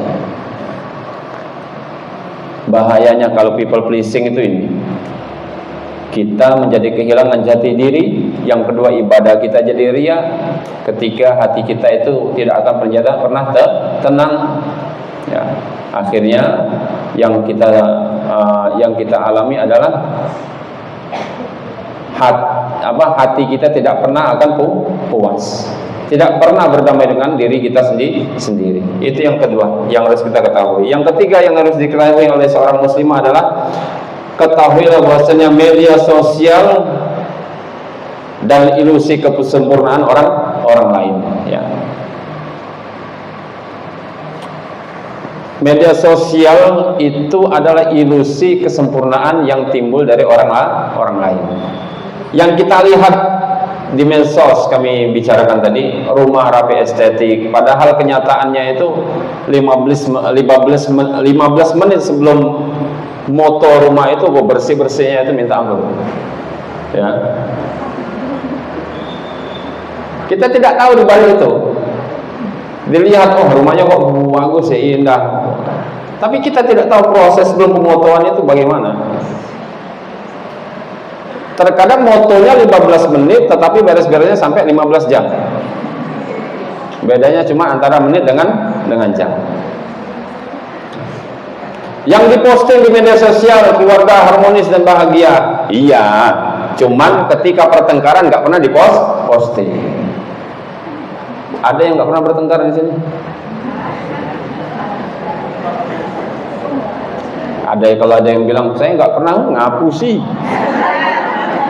Bahayanya kalau people pleasing itu ini. kita menjadi kehilangan jati diri. Yang kedua, ibadah kita jadi riya. Ketika hati kita itu tidak akan pernah tenang, ya, akhirnya yang kita alami adalah hati kita tidak pernah akan puas, tidak pernah berdamai dengan diri kita sendiri. Itu yang kedua yang harus kita ketahui. Yang ketiga yang harus diketahui oleh seorang muslimah adalah, ketahuilah bahwasanya media sosial dan ilusi kesempurnaan orang lain, ya. Media sosial itu adalah ilusi kesempurnaan yang timbul dari orang lain. Yang kita lihat di medsos, kami bicarakan tadi, rumah rapi estetik, padahal kenyataannya itu 15 menit sebelum moto rumah itu bersih-bersihnya itu minta ampun, ya. Kita tidak tahu di balik itu. Dilihat, oh rumahnya kok bagus ya, indah. Tapi kita tidak tahu proses sebelum pemotoan itu bagaimana. Terkadang motonya 15 menit, tetapi beres-beresnya sampai 15 jam. Bedanya cuma antara menit dengan jam. Yang diposting di media sosial, keluarga harmonis dan bahagia. Iya, cuman ketika pertengkaran nggak pernah diposting. Ada yang nggak pernah bertengkar di sini? Kalau ada yang bilang saya nggak pernah, ngaku sih,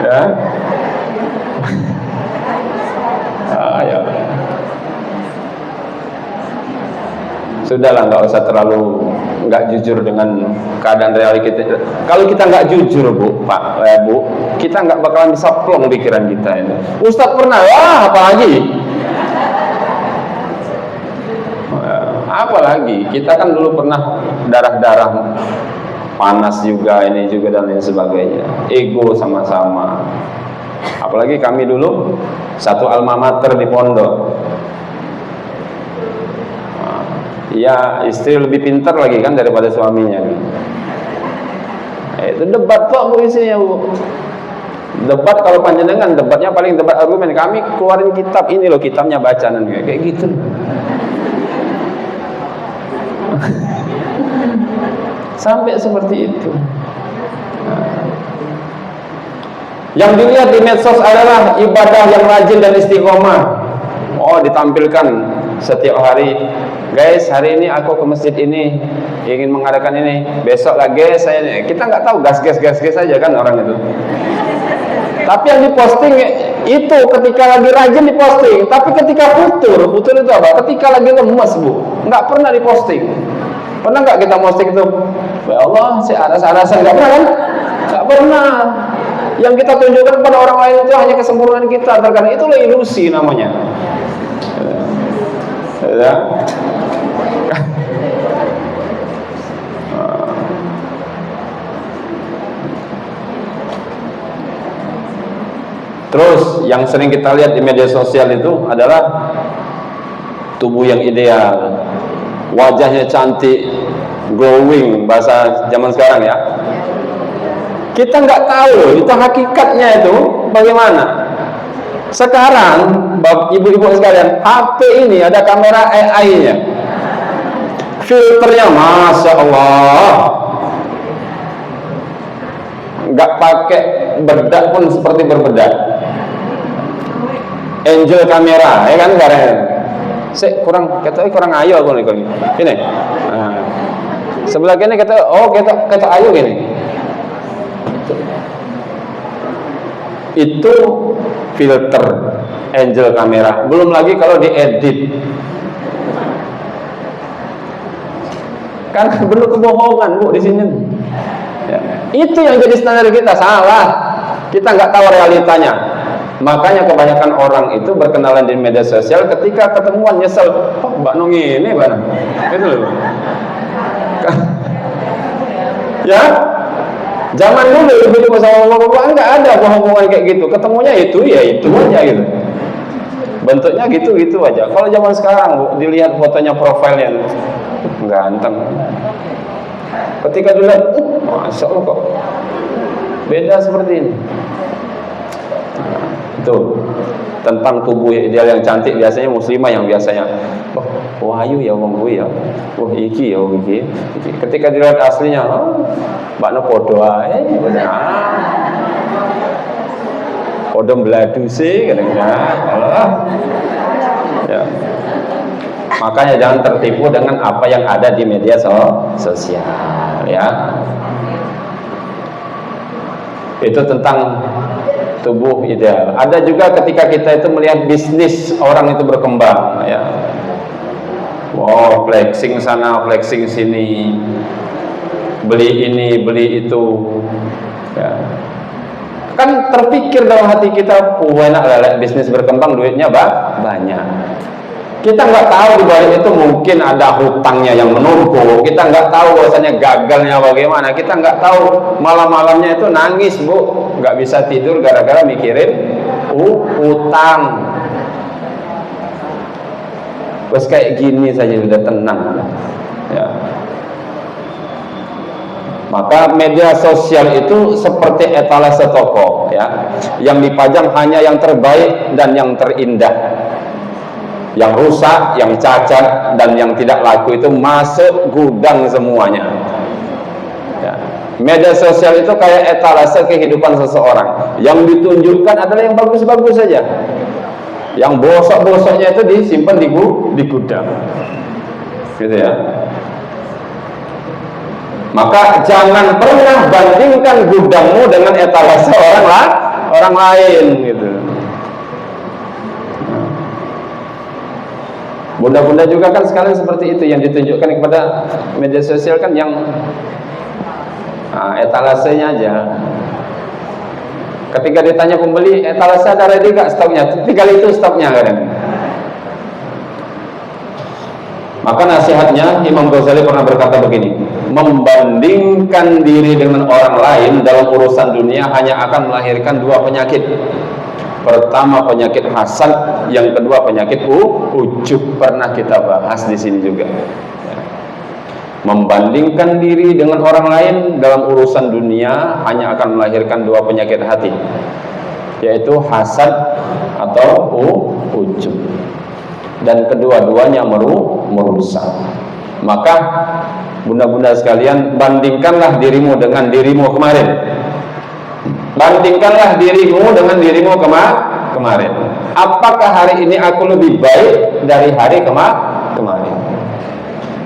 ya. Ya. Sudahlah, nggak usah terlalu nggak jujur dengan keadaan real kita. Kalau kita nggak jujur, Bu, kita nggak bakalan bisa plong pikiran kita ini. Ustadz pernah, apalagi. Apalagi kita kan dulu pernah darah-darah panas juga, ini juga dan lain sebagainya, ego sama-sama. Apalagi kami dulu satu alma mater di pondok. Ya, istri lebih pintar lagi kan daripada suaminya. Itu debat kok Bu isinya, Bu. Debat kalau panjenengan debatnya paling debat argumen, kami keluarin kitab, ini loh kitabnya, bacaan kayak gitu. Sampai seperti itu. Yang dilihat di medsos adalah ibadah yang rajin dan istiqomah. Oh, ditampilkan setiap hari. Guys, hari ini aku ke masjid ini, ingin mengadakan ini. Besok lagi saya, kita nggak tahu, gas saja kan orang itu. Tapi yang diposting itu ketika lagi rajin diposting. Tapi ketika putur itu apa? Ketika lagi lemes, Bu, nggak pernah diposting. Pernah nggak kita posting itu? Ya Allah, si aras-arasan, nggak pernah kan? Nggak pernah. Yang kita tunjukkan pada orang lain itu hanya kesempurnaan kita. Terkadang itulah ilusi namanya. Ya. Terus yang sering kita lihat di media sosial itu adalah tubuh yang ideal, wajahnya cantik, glowing, bahasa zaman sekarang ya. Kita nggak tahu itu hakikatnya itu bagaimana. Sekarang ibu-ibu sekalian, HP ini ada kamera AI-nya, filternya Masya Allah, nggak pakai bedak pun seperti berbedak. Angel kamera, ya kan sekarang. Kurang ayo aku nih ini. Nah, sebelah kini kata ayo gini. Itu filter angel kamera. Belum lagi kalau diedit. Kan perlu kebohongan, Bu, di sini. Ya. Itu yang jadi standar kita, salah. Kita nggak tahu realitanya. Makanya kebanyakan orang itu berkenalan di media sosial, ketika ketemuan nyesel, oh Mbak Nung ini Mbak Nung, itu loh. Ya, zaman dulu ibu sama bapak nggak ada hubungan kayak gitu, ketemunya itu ya itu aja gitu, bentuknya gitu aja. Kalau zaman sekarang, Bu, dilihat fotonya profilnya ganteng, ketika dilihat, Masya Allah kok Beda seperti ini. Itu tentang tubuh ideal yang cantik, biasanya muslimah yang biasanya wahyu ya wong kuwi ya. Wah iki ya wong iki. Ketika dilihat aslinya, bakno podo ae. Podo beladu sih kadang-kadang. Ya. Makanya jangan tertipu dengan apa yang ada di media sosial ya. Itu tentang tubuh ideal. Ada juga ketika kita itu melihat bisnis orang itu berkembang ya. Wow, flexing sana, flexing sini. Beli ini, beli itu. Ya. Kan terpikir dalam hati kita, enak lah bisnis berkembang, duitnya banyak. Kita nggak tahu di balik itu mungkin ada hutangnya yang menumpuk. Kita nggak tahu bahwasanya gagalnya bagaimana. Kita nggak tahu malam-malamnya itu nangis bu, nggak bisa tidur gara-gara mikirin hutang. Terus kayak gini saja sudah tenang. Ya. Maka media sosial itu seperti etalase toko, ya, yang dipajang hanya yang terbaik dan yang terindah. Yang rusak, yang cacat, dan yang tidak laku itu masuk gudang semuanya. Ya. Media sosial itu kayak etalase kehidupan seseorang. Yang ditunjukkan adalah yang bagus-bagus saja. Yang bosok-bosoknya itu disimpan di gudang. Gitu ya. Maka jangan pernah bandingkan gudangmu dengan etalase orang lain gitu. Bunda-bunda juga kan sekarang seperti itu, yang ditunjukkan kepada media sosial kan yang etalasenya aja. Ketika ditanya pembeli, etalase ada ready gak stoknya? Tinggal itu stoknya kadang. Maka nasihatnya Imam Ghazali pernah berkata begini, membandingkan diri dengan orang lain dalam urusan dunia hanya akan melahirkan dua penyakit. Pertama penyakit hasad, yang kedua penyakit ujub. Pernah kita bahas di sini juga. Membandingkan diri dengan orang lain dalam urusan dunia hanya akan melahirkan dua penyakit hati, yaitu hasad atau ujub. Dan kedua-duanya merusak. Maka bunda-bunda sekalian, bandingkanlah dirimu dengan dirimu kemarin. Bandingkanlah dirimu dengan dirimu kemarin. Apakah hari ini aku lebih baik dari hari kemarin?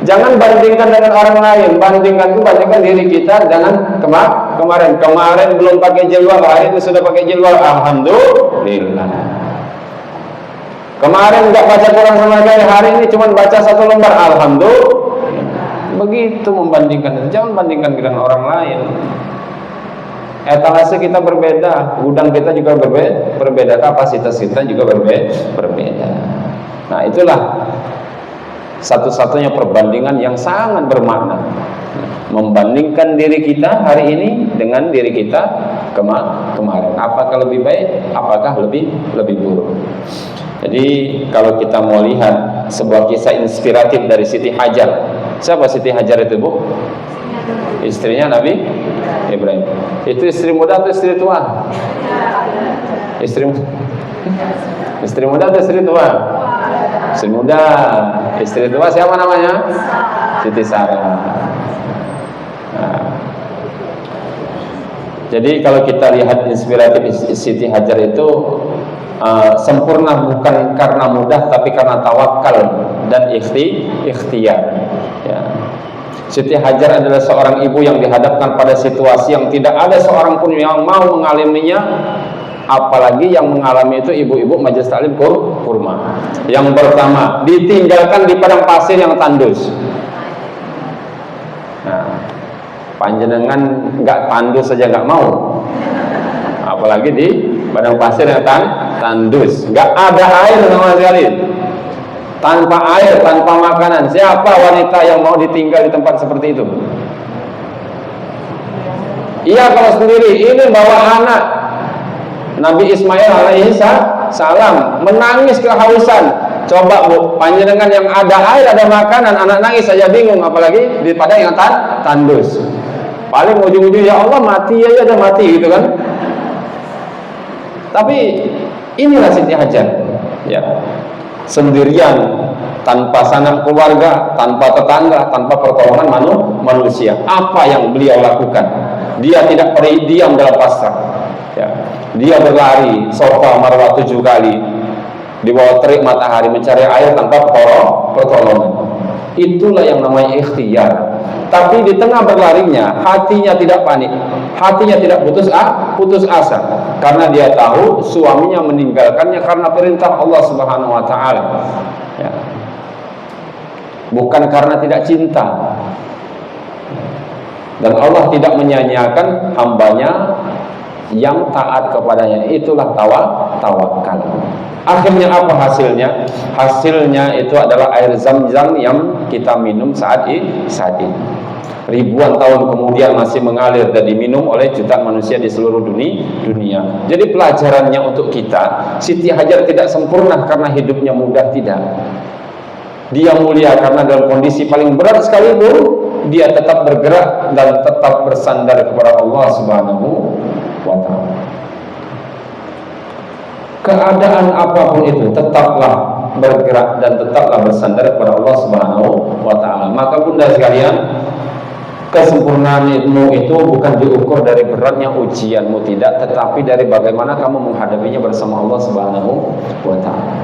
Jangan bandingkan dengan orang lain. Bandingkan diri kita dengan kemarin. Kemarin belum pakai jilbab, hari ini sudah pakai jilbab. Alhamdulillah. Kemarin nggak baca Quran sama sekali, hari ini cuma baca 1 lembar. Alhamdulillah. Begitu membandingkan. Jangan bandingkan dengan orang lain. Etalase kita berbeda, gudang kita juga berbeda, kapasitas kita juga berbeda. Nah, itulah satu-satunya perbandingan yang sangat bermakna. Membandingkan diri kita hari ini dengan diri kita kemarin. Apakah lebih baik? Apakah lebih buruk? Jadi kalau kita mau lihat sebuah kisah inspiratif dari Siti Hajar. Siapa Siti Hajar itu, Bu? Istrinya Nabi Ibrahim. Itu istri muda atau istri tua? Istri muda atau istri tua? Istri muda. Istri tua siapa namanya? Siti Sarah. Nah. Jadi kalau kita lihat inspiratif Siti Hajar itu sempurna bukan karena mudah, tapi karena tawakal dan ikhtiar. Ya. Siti Hajar adalah seorang ibu yang dihadapkan pada situasi yang tidak ada seorang pun yang mau mengalaminya, apalagi yang mengalami itu ibu-ibu majelis taklim kurma. Yang pertama, ditinggalkan di padang pasir yang tandus. Nah, panjenengan nggak tandus saja nggak mau, apalagi di padang pasir yang tandus, nggak ada air sama sekali. Tanpa air, tanpa makanan. Siapa wanita yang mau ditinggal di tempat seperti itu? Iya kalau sendiri. Ini bawa anak Nabi Ismail alaihi salam menangis kehausan. Coba Bu, panjenengan yang ada air, ada makanan, anak nangis saja bingung, apalagi di padang yang tandus. Paling ujung-ujung ya Allah mati aja, udah mati gitu kan. Tapi inilah Siti Hajar, ya, sendirian, tanpa sanak keluarga, tanpa tetangga, tanpa pertolongan manusia. Apa yang beliau lakukan? Dia tidak pernah diam dalam pasrah, ya. Dia berlari Safa Marwah 7 kali di bawah terik matahari mencari air tanpa pertolongan. Itulah yang namanya ikhtiar. Tapi di tengah berlarinya, hatinya tidak panik, hatinya tidak putus asa, karena dia tahu suaminya meninggalkannya karena perintah Allah Subhanahu wa taala, ya. Bukan karena tidak cinta. Dan Allah tidak menyanyiakan hambanya yang taat kepadanya. Itulah tawakal. Akhirnya apa hasilnya? Hasilnya itu adalah air Zam-Zam yang kita minum saat ini. Ribuan tahun kemudian masih mengalir dan diminum oleh jutaan manusia di seluruh dunia. Jadi pelajarannya untuk kita, Siti Hajar tidak sempurna karena hidupnya mudah, tidak. Dia mulia karena dalam kondisi paling berat sekalipun dia tetap bergerak dan tetap bersandar kepada Allah Subhanahu wa taala. Keadaan apapun itu tetaplah bergerak dan tetaplah bersandar kepada Allah Subhanahu wa taala. Maka bunda sekalian, kesempurnaan ilmu itu bukan diukur dari beratnya ujianmu, tidak, tetapi dari bagaimana kamu menghadapinya bersama Allah Subhanahu wa taala.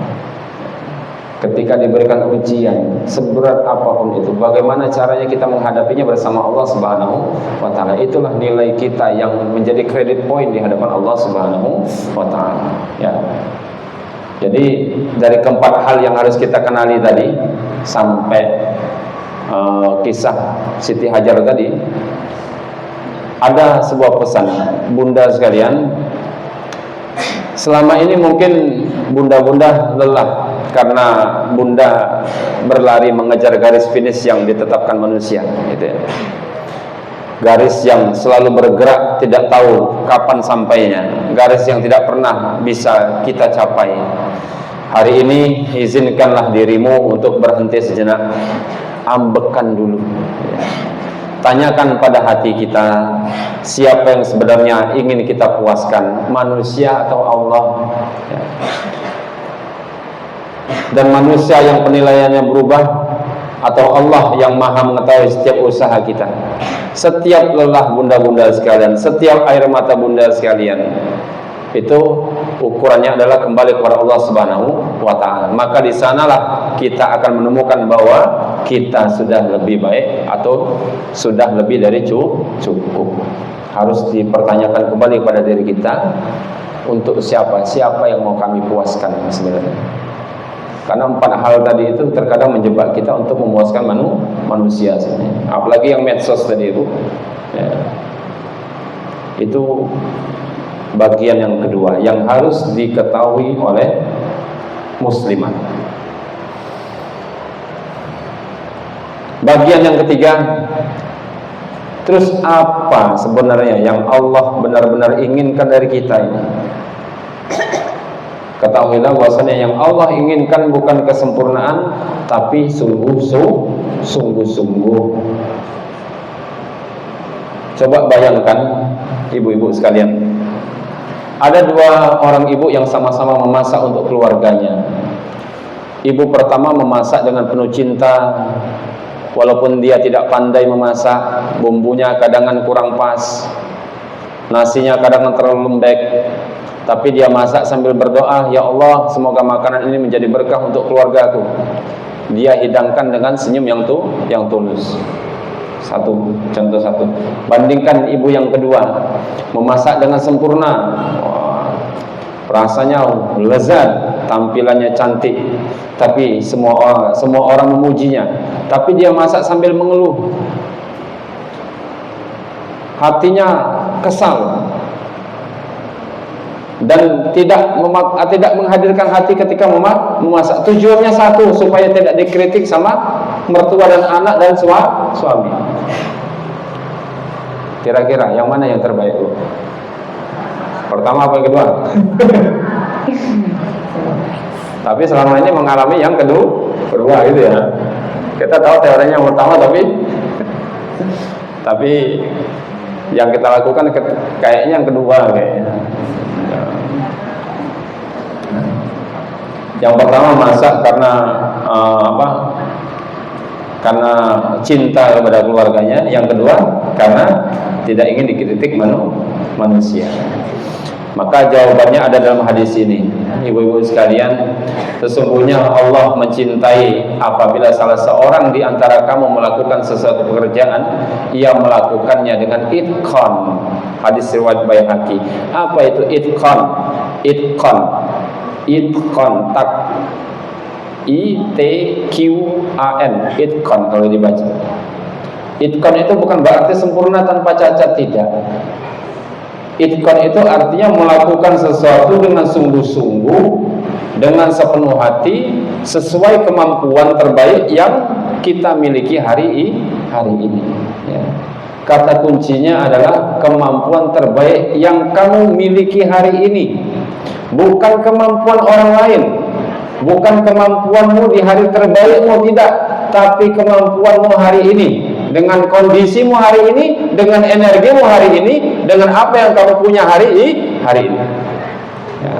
Ketika diberikan ujian seberat apapun itu, bagaimana caranya kita menghadapinya bersama Allah Subhanahu wa taala. Itulah nilai kita yang menjadi credit point di hadapan Allah Subhanahu wa taala, ya. Jadi dari keempat hal yang harus kita kenali tadi sampai kisah Siti Hajar tadi, ada sebuah pesan bunda sekalian. Selama ini mungkin bunda-bunda lelah karena bunda berlari mengejar garis finish yang ditetapkan manusia, gitu ya. Garis yang selalu bergerak, tidak tahu kapan sampainya, garis yang tidak pernah bisa kita capai. Hari ini izinkanlah dirimu untuk berhenti sejenak, ambekan dulu, ya. Tanyakan pada hati kita, siapa yang sebenarnya ingin kita puaskan, manusia atau Allah, ya. Dan manusia yang penilaiannya berubah atau Allah yang maha mengetahui setiap usaha kita, setiap lelah bunda-bunda sekalian, setiap air mata bunda sekalian, itu ukurannya adalah kembali kepada Allah Subhanahu wa taala. Maka di sanalah kita akan menemukan bahwa kita sudah lebih baik atau sudah lebih dari cukup. Harus dipertanyakan kembali pada diri kita, untuk siapa yang mau kami puaskan sebenarnya. Karena 4 hal tadi itu terkadang menjebak kita untuk memuaskan manusia sebenarnya. Apalagi yang medsos tadi itu, ya. Itu bagian yang kedua yang harus diketahui oleh muslimah. Bagian yang ketiga, terus apa sebenarnya yang Allah benar-benar inginkan dari kita ini? Ketahuilah bahwasanya yang Allah inginkan bukan kesempurnaan, tapi sungguh-sungguh. Coba bayangkan ibu-ibu sekalian, ada 2 orang ibu yang sama-sama memasak untuk keluarganya. Ibu pertama memasak dengan penuh cinta, walaupun dia tidak pandai memasak, bumbunya kadang kurang pas, nasinya kadang terlalu lembek, tapi dia masak sambil berdoa, ya Allah, semoga makanan ini menjadi berkah untuk keluargaku. Dia hidangkan dengan senyum yang tulus. Contoh satu. Bandingkan ibu yang kedua, memasak dengan sempurna, rasanya lezat, tampilannya cantik, tapi semua orang memujinya, tapi dia masak sambil mengeluh, hatinya kesal, dan tidak menghadirkan hati ketika memasak. Tujuannya satu, supaya tidak dikritik sama mertua dan anak dan suami. Kira-kira yang mana yang terbaik, Bu? Pertama apa yang kedua? Tapi selama ini mengalami yang kedua gitu ya. Kita tahu teorinya yang pertama, tapi Yang kita lakukan kayaknya yang kedua kayaknya. Yang pertama masak karena karena cinta kepada keluarganya. Yang kedua karena tidak ingin dikritik manusia. Maka jawabannya ada dalam hadis ini. Ibu-ibu sekalian, sesungguhnya Allah mencintai apabila salah seorang di antara kamu melakukan sesuatu pekerjaan, ia melakukannya dengan itqan. Hadis riwayat Baihaqi. Apa itu itqan? Itqan tak ITQAN, itqan kalau dibaca. Itqan itu bukan berarti sempurna tanpa cacat, tidak. Itqan itu artinya melakukan sesuatu dengan sungguh-sungguh, dengan sepenuh hati, sesuai kemampuan terbaik yang kita miliki hari ini. Ya. Kata kuncinya adalah kemampuan terbaik yang kamu miliki hari ini, bukan kemampuan orang lain, bukan kemampuanmu di hari terbaikmu, tidak, tapi kemampuanmu hari ini, dengan kondisimu hari ini, dengan energimu hari ini, dengan apa yang kamu punya hari ini. Ya.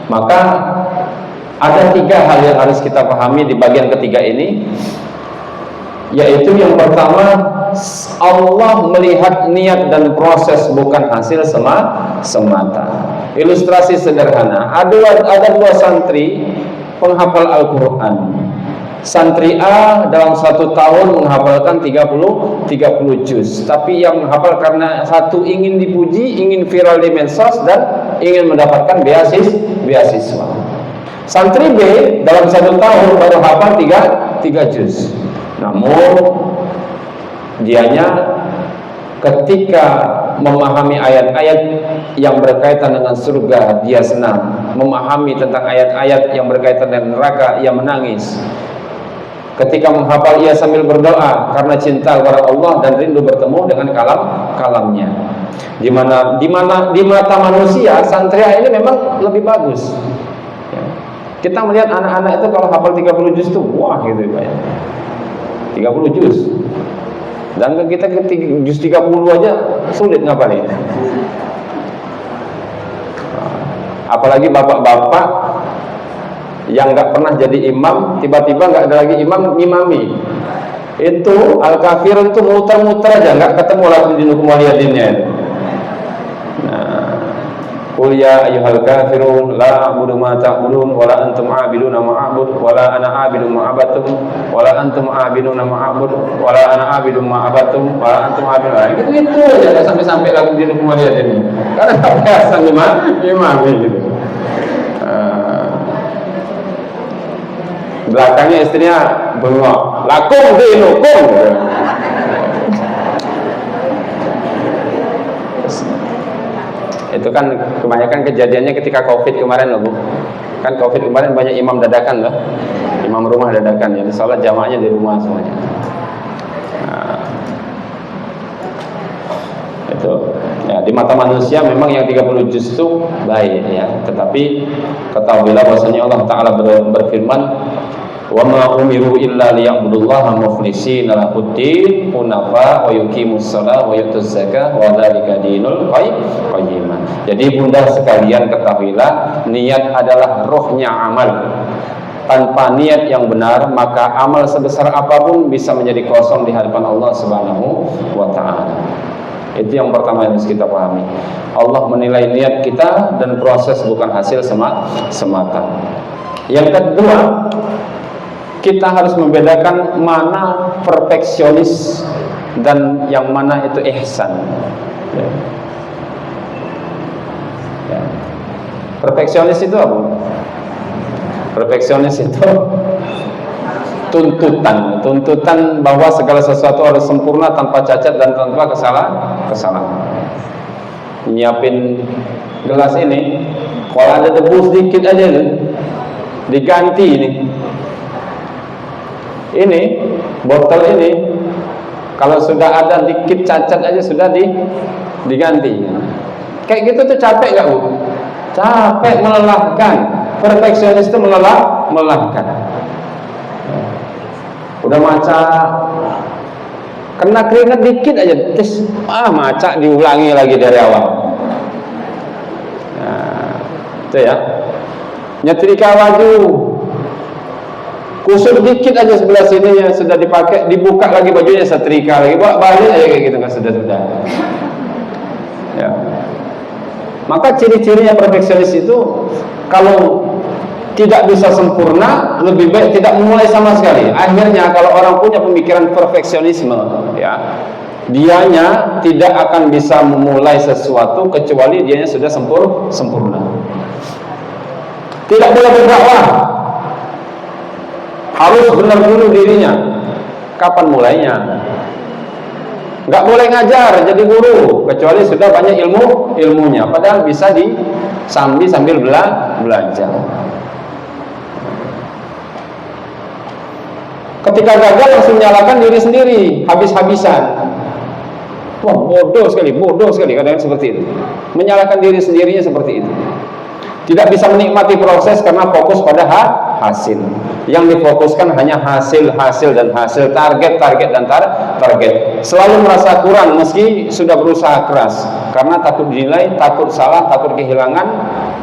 Maka ada 3 hal yang harus kita pahami di bagian ketiga ini, yaitu yang pertama, Allah melihat niat dan proses, bukan hasil semata. Ilustrasi sederhana, ada 2 santri penghafal Al-Quran. Santri A dalam 1 tahun menghafalkan 30 juz. Tapi yang menghafal karena satu ingin dipuji, ingin viral di medsos, dan ingin mendapatkan beasiswa. Santri B dalam 1 tahun baru hafal 3 juz. Namun dianya ketika memahami ayat-ayat yang berkaitan dengan surga, dia senang. Memahami tentang ayat-ayat yang berkaitan dengan neraka, ia menangis. Ketika menghafal, ia sambil berdoa karena cinta kepada Allah dan rindu bertemu dengan kalamnya. Di mata manusia, santri ini memang lebih bagus. Kita melihat anak-anak itu kalau hafal 30 juz itu wah gitu ya. 30 juz. Dan kita juz 30 aja sulit ngapalin. Apalagi bapak-bapak yang nggak pernah jadi imam, tiba-tiba nggak ada lagi imam, ngimami. Itu Al-Kafirun itu muter-muter aja, nggak ketemu langsung di nukumuliyadinnya. Qul ya ayyuhal kafirun la a'budu ma ta'budun wa la antum 'abiduna ma a'bud wa la ana 'abidun ma 'abadtum wa la antum 'abiduna ma a'bud wa la ana 'abidun ma 'abadtum wa la antum 'abidun. Gitu aja, enggak sampai-sampai lagu di kemudian ini. Karena biasa imam gitu. Belakangnya istrinya bengok, lakum dinukum. Itu kan kebanyakan kejadiannya ketika Covid kemarin loh Bu. Kan Covid kemarin banyak imam dadakan loh. Imam rumah dadakan, jadi sholat jamaahnya di rumah semuanya. Nah, itu ya, di mata manusia memang yang 30 juz itu baik ya. Tetapi ketahuilah bahwasanya Allah Ta'ala berfirman, wa ma umiru illa liya'budullaha mukhlishina lahuddin hunafa wa yuqimus shalah wa yutuz zakah wa dzalika dinul qayyim. Jadi bunda sekalian, ketahuilah niat adalah rohnya amal. Tanpa niat yang benar, maka amal sebesar apapun bisa menjadi kosong di hadapan Allah Subhanahu wa Ta'ala. Itu yang pertama yang harus kita pahami. Allah menilai niat kita dan proses, bukan hasil semata. Yang kedua, kita harus membedakan mana perfeksionis dan yang mana itu ihsan. Ya. Perfeksionis itu apa? Perfeksionis itu tuntutan bahwa segala sesuatu harus sempurna, tanpa cacat dan tanpa kesalahan. Nyiapin gelas ini, kalau ada debu sedikit aja nih, diganti ini. Ini botol ini kalau sudah ada dikit cacat aja sudah diganti. Kayak gitu tuh capek nggak Bu? Capek, melelahkan. Perfeksionis itu melelahkan. udah maca kena keringat dikit aja, terus maca diulangi lagi dari awal. Nah, itu ya. Nyetrika baju, kusut dikit aja sebelah sini yang sudah dipakai, dibuka lagi bajunya, setrika lagi, balik aja kayak gitu, nggak sudah. Ya. Maka ciri-cirinya perfeksionis itu, kalau tidak bisa sempurna, lebih baik tidak memulai sama sekali. Akhirnya kalau orang punya pemikiran perfeksionisme, ya, dianya tidak akan bisa memulai sesuatu kecuali dianya sudah sempurna. Tidak boleh berdakwah, harus benar dulu dirinya. Kapan mulainya? Nggak boleh ngajar jadi guru kecuali sudah banyak ilmunya. Padahal bisa sambil belajar. Ketika gagal langsung menyalahkan diri sendiri, habis-habisan. Wah, bodoh sekali kadang-kadang seperti itu. Menyalahkan diri sendirinya seperti itu. Tidak bisa menikmati proses karena fokus pada hasil. Yang difokuskan hanya hasil dan hasil, target dan target. Selalu merasa kurang meski sudah berusaha keras karena takut dinilai, takut salah, takut kehilangan,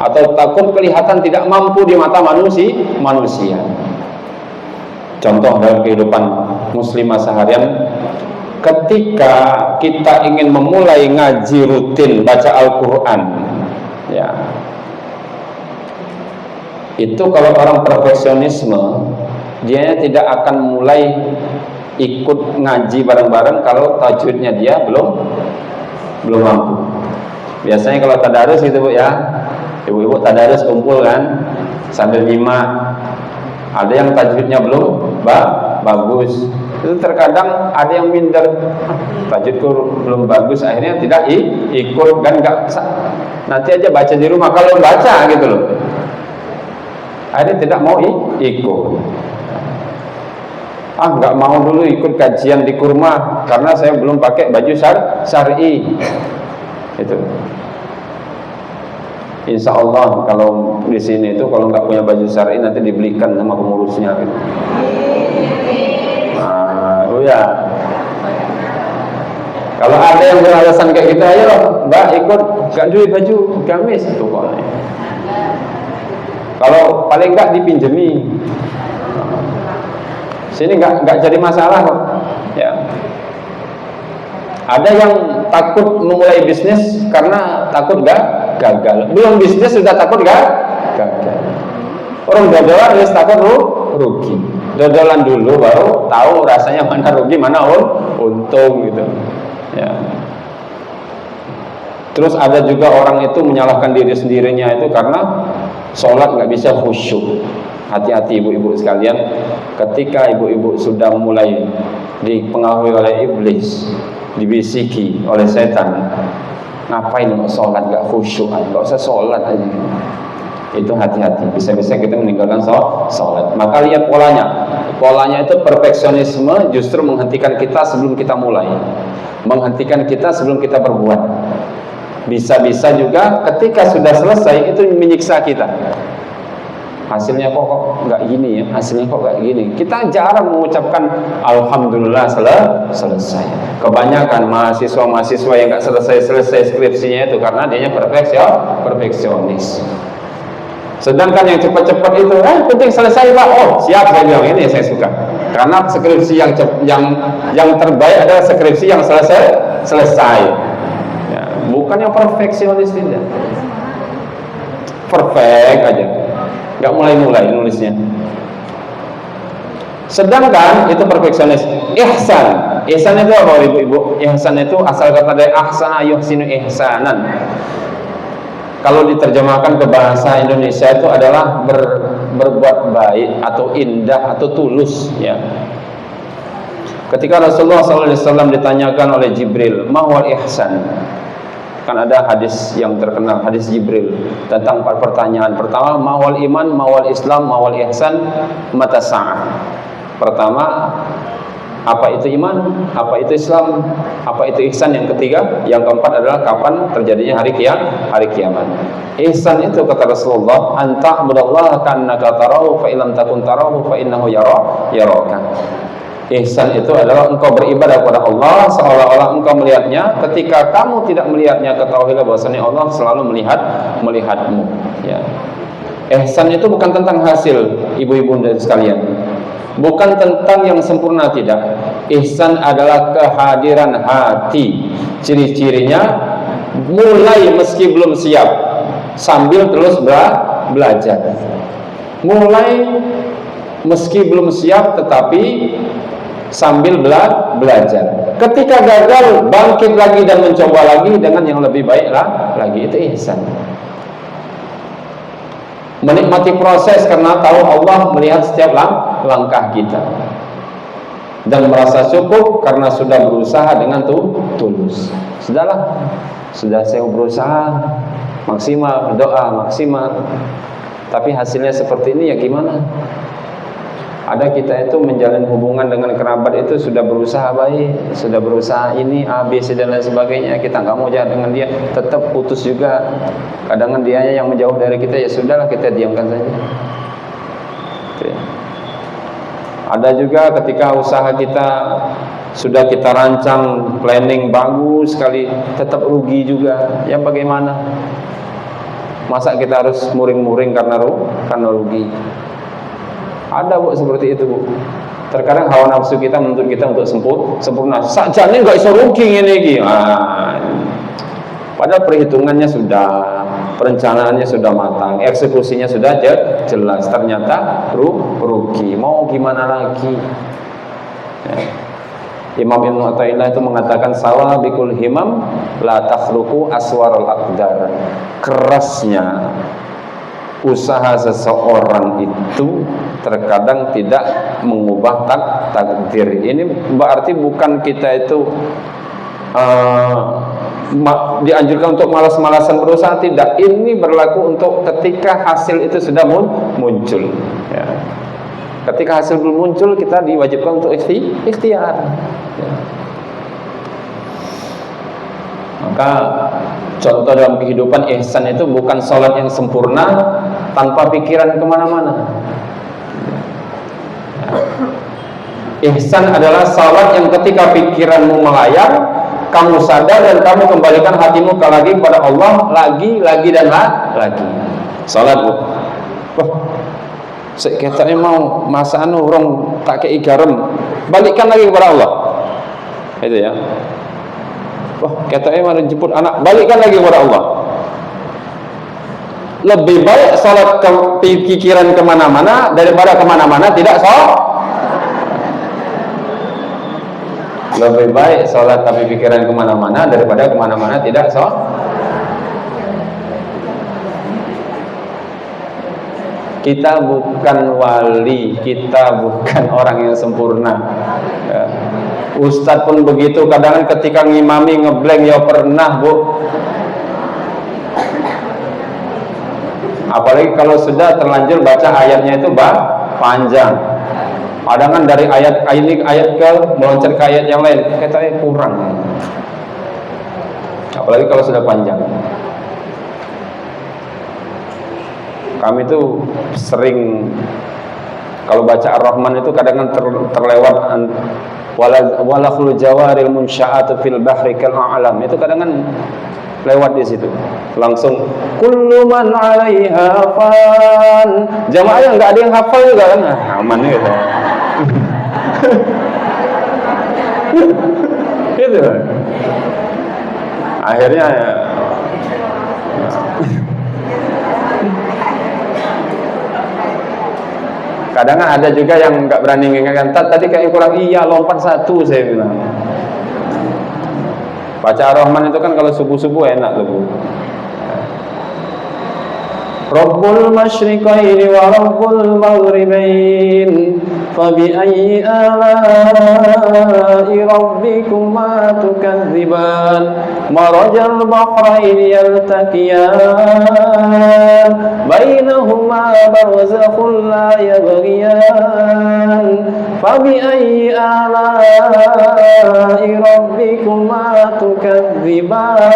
atau takut kelihatan tidak mampu di mata manusia. Contoh dalam kehidupan muslimah seharian, ketika kita ingin memulai ngaji rutin baca Al-Quran, ya, itu kalau orang perfeksionisme, dia tidak akan mulai ikut ngaji bareng-bareng kalau tajwidnya dia belum mampu. Biasanya kalau tadarus gitu Bu ya, ibu-ibu tadarus kumpul kan sambil nyimak. Ada yang tajwidnya belum bagus, itu terkadang ada yang minder, tajwidku belum bagus, akhirnya tidak ikut, kan nggak, nanti aja baca di rumah kalau baca gitu loh, akhirnya tidak mau ikut. Nggak mau dulu ikut kajian di kurma karena saya belum pakai baju syar'i. Itu. Insya Allah kalau di sini itu kalau nggak punya baju syar'i nanti dibelikan sama pengurusnya. Gitu. Ya. Kalau ada yang beralasan kayak gitu, ayo Mbak ikut, nggak duit baju gamis itu pokoknya. Kalau paling nggak dipinjemi. Sini nggak jadi masalah kok. Ya. Ada yang takut memulai bisnis karena takut gagal. Belum bisnis sudah takut gagal. Orang dodolan harus takut rugi. Dodolan dulu baru tahu rasanya mana rugi mana untung gitu. Ya. Terus ada juga orang itu menyalahkan diri sendirinya itu karena sholat nggak bisa khusyuk. Hati-hati ibu-ibu sekalian, ketika ibu-ibu sudah mulai dipengaruhi oleh iblis, dibisiki oleh setan, ngapain mau sholat gak khusyuk, gak usah sholat aja, itu hati-hati, bisa-bisa kita meninggalkan sholat. Maka lihat polanya itu perfeksionisme justru menghentikan kita sebelum kita mulai, menghentikan kita sebelum kita berbuat. Bisa-bisa juga ketika sudah selesai itu menyiksa kita. Hasilnya kok nggak gini ya, hasilnya kok nggak gini. Kita jarang mengucapkan alhamdulillah selesai. Kebanyakan mahasiswa yang nggak selesai skripsinya itu karena dianya perfeksionis. Sedangkan yang cepat-cepat itu, penting selesai Pak. Oh siap, saya bilang ini saya suka. Karena skripsi yang terbaik adalah skripsi yang selesai. Ya, bukan yang perfeksionis, tidak. Perfect aja. Nggak mulai nulisnya. Sedangkan itu perfeksionis. Ihsan itu apa ibu-ibu? Ihsan itu asal kata dari ahsana yuhsinu ihsanan. Kalau diterjemahkan ke bahasa Indonesia itu adalah berbuat baik atau indah atau tulus ya. Ketika Rasulullah SAW ditanyakan oleh Jibril, "Ma huwal ihsan?" Kan ada hadis yang terkenal, hadis Jibril tentang 4 pertanyaan. Pertama, mawal iman, mawal Islam, mawal ihsan, mata sa'ah. Pertama, apa itu iman, apa itu Islam, apa itu ihsan. Yang ketiga, yang keempat adalah kapan terjadinya hari kiamat. Ihsan itu kata Rasulullah, anta budallaha kannaka tarahu fa illam takun tarahu fa innahu yaraka. Ihsan itu adalah engkau beribadah kepada Allah seolah-olah engkau melihatnya. Ketika kamu tidak melihatnya, ketahuilah bahwasanya Allah selalu melihatmu. Ya. Ihsan itu bukan tentang hasil, ibu-ibu dan sekalian. Bukan tentang yang sempurna, tidak. Ihsan adalah kehadiran hati. Ciri-cirinya mulai meski belum siap, sambil terus belajar. Mulai meski belum siap tetapi sambil belajar. Ketika gagal, bangkit lagi dan mencoba lagi dengan yang lebih baik lagi. Itu ihsan. Menikmati proses karena tahu Allah melihat setiap langkah kita, dan merasa cukup karena sudah berusaha dengan tulus. Sudah saya berusaha maksimal, doa maksimal, tapi hasilnya seperti ini, ya gimana? Ada kita itu menjalin hubungan dengan kerabat itu sudah berusaha baik, sudah berusaha ini A, B, C dan lain sebagainya, kita nggak mau jahat dengan dia, tetap putus juga. Kadang dia yang menjauh dari kita, ya sudahlah kita diamkan saja. Ada juga ketika usaha kita sudah kita rancang, planning bagus sekali, tetap rugi juga. Ya bagaimana? Masa kita harus muring-muring karena rugi? Ada Bu seperti itu Bu. Terkadang hawa nafsu kita menuntut kita untuk sempurna. Sakjane nggak iso rugi ngene iki. Padahal perhitungannya sudah, perencanaannya sudah matang, eksekusinya sudah jelas. Ternyata rugi. Mau gimana lagi? Ya. Imam Ibnu Athaillah itu mengatakan sawabikul himam la takhluqu aswarul aqdar. Kerasnya usaha seseorang itu terkadang tidak mengubah takdir. Ini berarti bukan kita itu dianjurkan untuk malas-malasan berusaha, tidak. Ini berlaku untuk ketika hasil itu sudah muncul. Ya. Ketika hasil belum muncul, kita diwajibkan untuk ikhtiar. Ya. Maka contoh dalam kehidupan ihsan itu bukan sholat yang sempurna tanpa pikiran kemana-mana. Ihsan adalah sholat yang ketika pikiranmu melayang, kamu sadar dan kamu kembalikan hatimu lagi kepada Allah, lagi dan lagi. Sholat Bu. Wah, seketanya mau masa urung tak kei garam, balikkan lagi kepada Allah. Itu ya. Wah, katanya mau jemput anak, balikkan lagi kepada Allah. Lebih baik salat pikiran kemana-mana daripada kemana-mana tidak sholat. Lebih baik salat tapi pikiran kemana-mana daripada kemana-mana tidak sholat. Kita bukan wali, kita bukan orang yang sempurna. Ya. Ustadz pun begitu, kadang ketika ngimami ngeblank ya pernah Bu. Apalagi kalau sudah terlanjur baca ayatnya itu panjang. Kadang dari ayat ini ayat ke meloncat ke ayat yang lain, katanya kurang. Apalagi kalau sudah panjang. Kami itu sering kalau baca Ar-Rahman itu kadang terlewat walakhul jawaril munsya'atu fil bahri kal a'lam, itu kadang lewat di situ langsung kullu man 'alaiha fan. Jamaah enggak ada yang hafal juga kan, aman gitu. Gitu. Akhirnya kadang ada juga yang nggak berani mengingatkan, tadi kayak kurang, iya lompat satu saya bilang. Baca Ar-Rahman itu kan kalau subuh-subuh enak tuh Bu. Rabbul masyriqaini wa rabbul maghribain fabi'ayyi ala'i rabbikuma tukadziban marajal bahraini yaltaqiyan bainahuma barzakhun la yabghiyan fabi'ayyi ala'i rabbikuma tukadziban.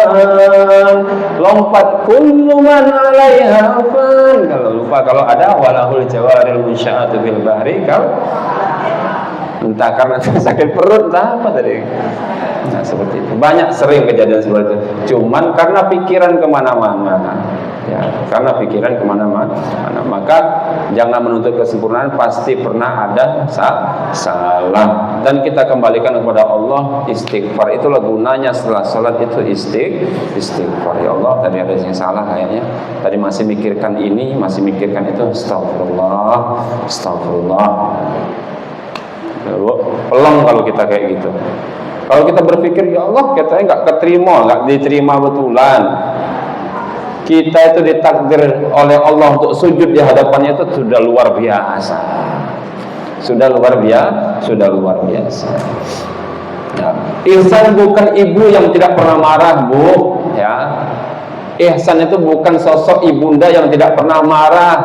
Lompat kullu man 'alaiha fan. Kalau lupa, kalau ada walahul jawaril munsya'atu bil bahri kal. entah karena sakit perut, entah apa tadi. Nah seperti itu, banyak sering kejadian seperti itu. Cuman karena pikiran kemana-mana, ya, karena pikiran kemana-mana, maka jangan menuntut kesempurnaan, pasti pernah ada salah. Dan kita kembalikan kepada Allah, istighfar. Itulah gunanya setelah sholat itu istighfar. Ya Allah, tadi ada yang salah kayaknya. Tadi masih mikirkan ini, masih mikirkan itu. Astagfirullah, astagfirullah. Pelong kalau kita kayak gitu. Kalau kita berpikir, ya Allah, katanya nggak keterima, nggak diterima betulan. Kita itu ditakdir oleh Allah untuk sujud di hadapannya, itu sudah luar biasa. Sudah luar biasa. Ya. Ihsan bukan ibu yang tidak pernah marah, Bu. Ya. Ihsan itu bukan sosok ibunda yang tidak pernah marah.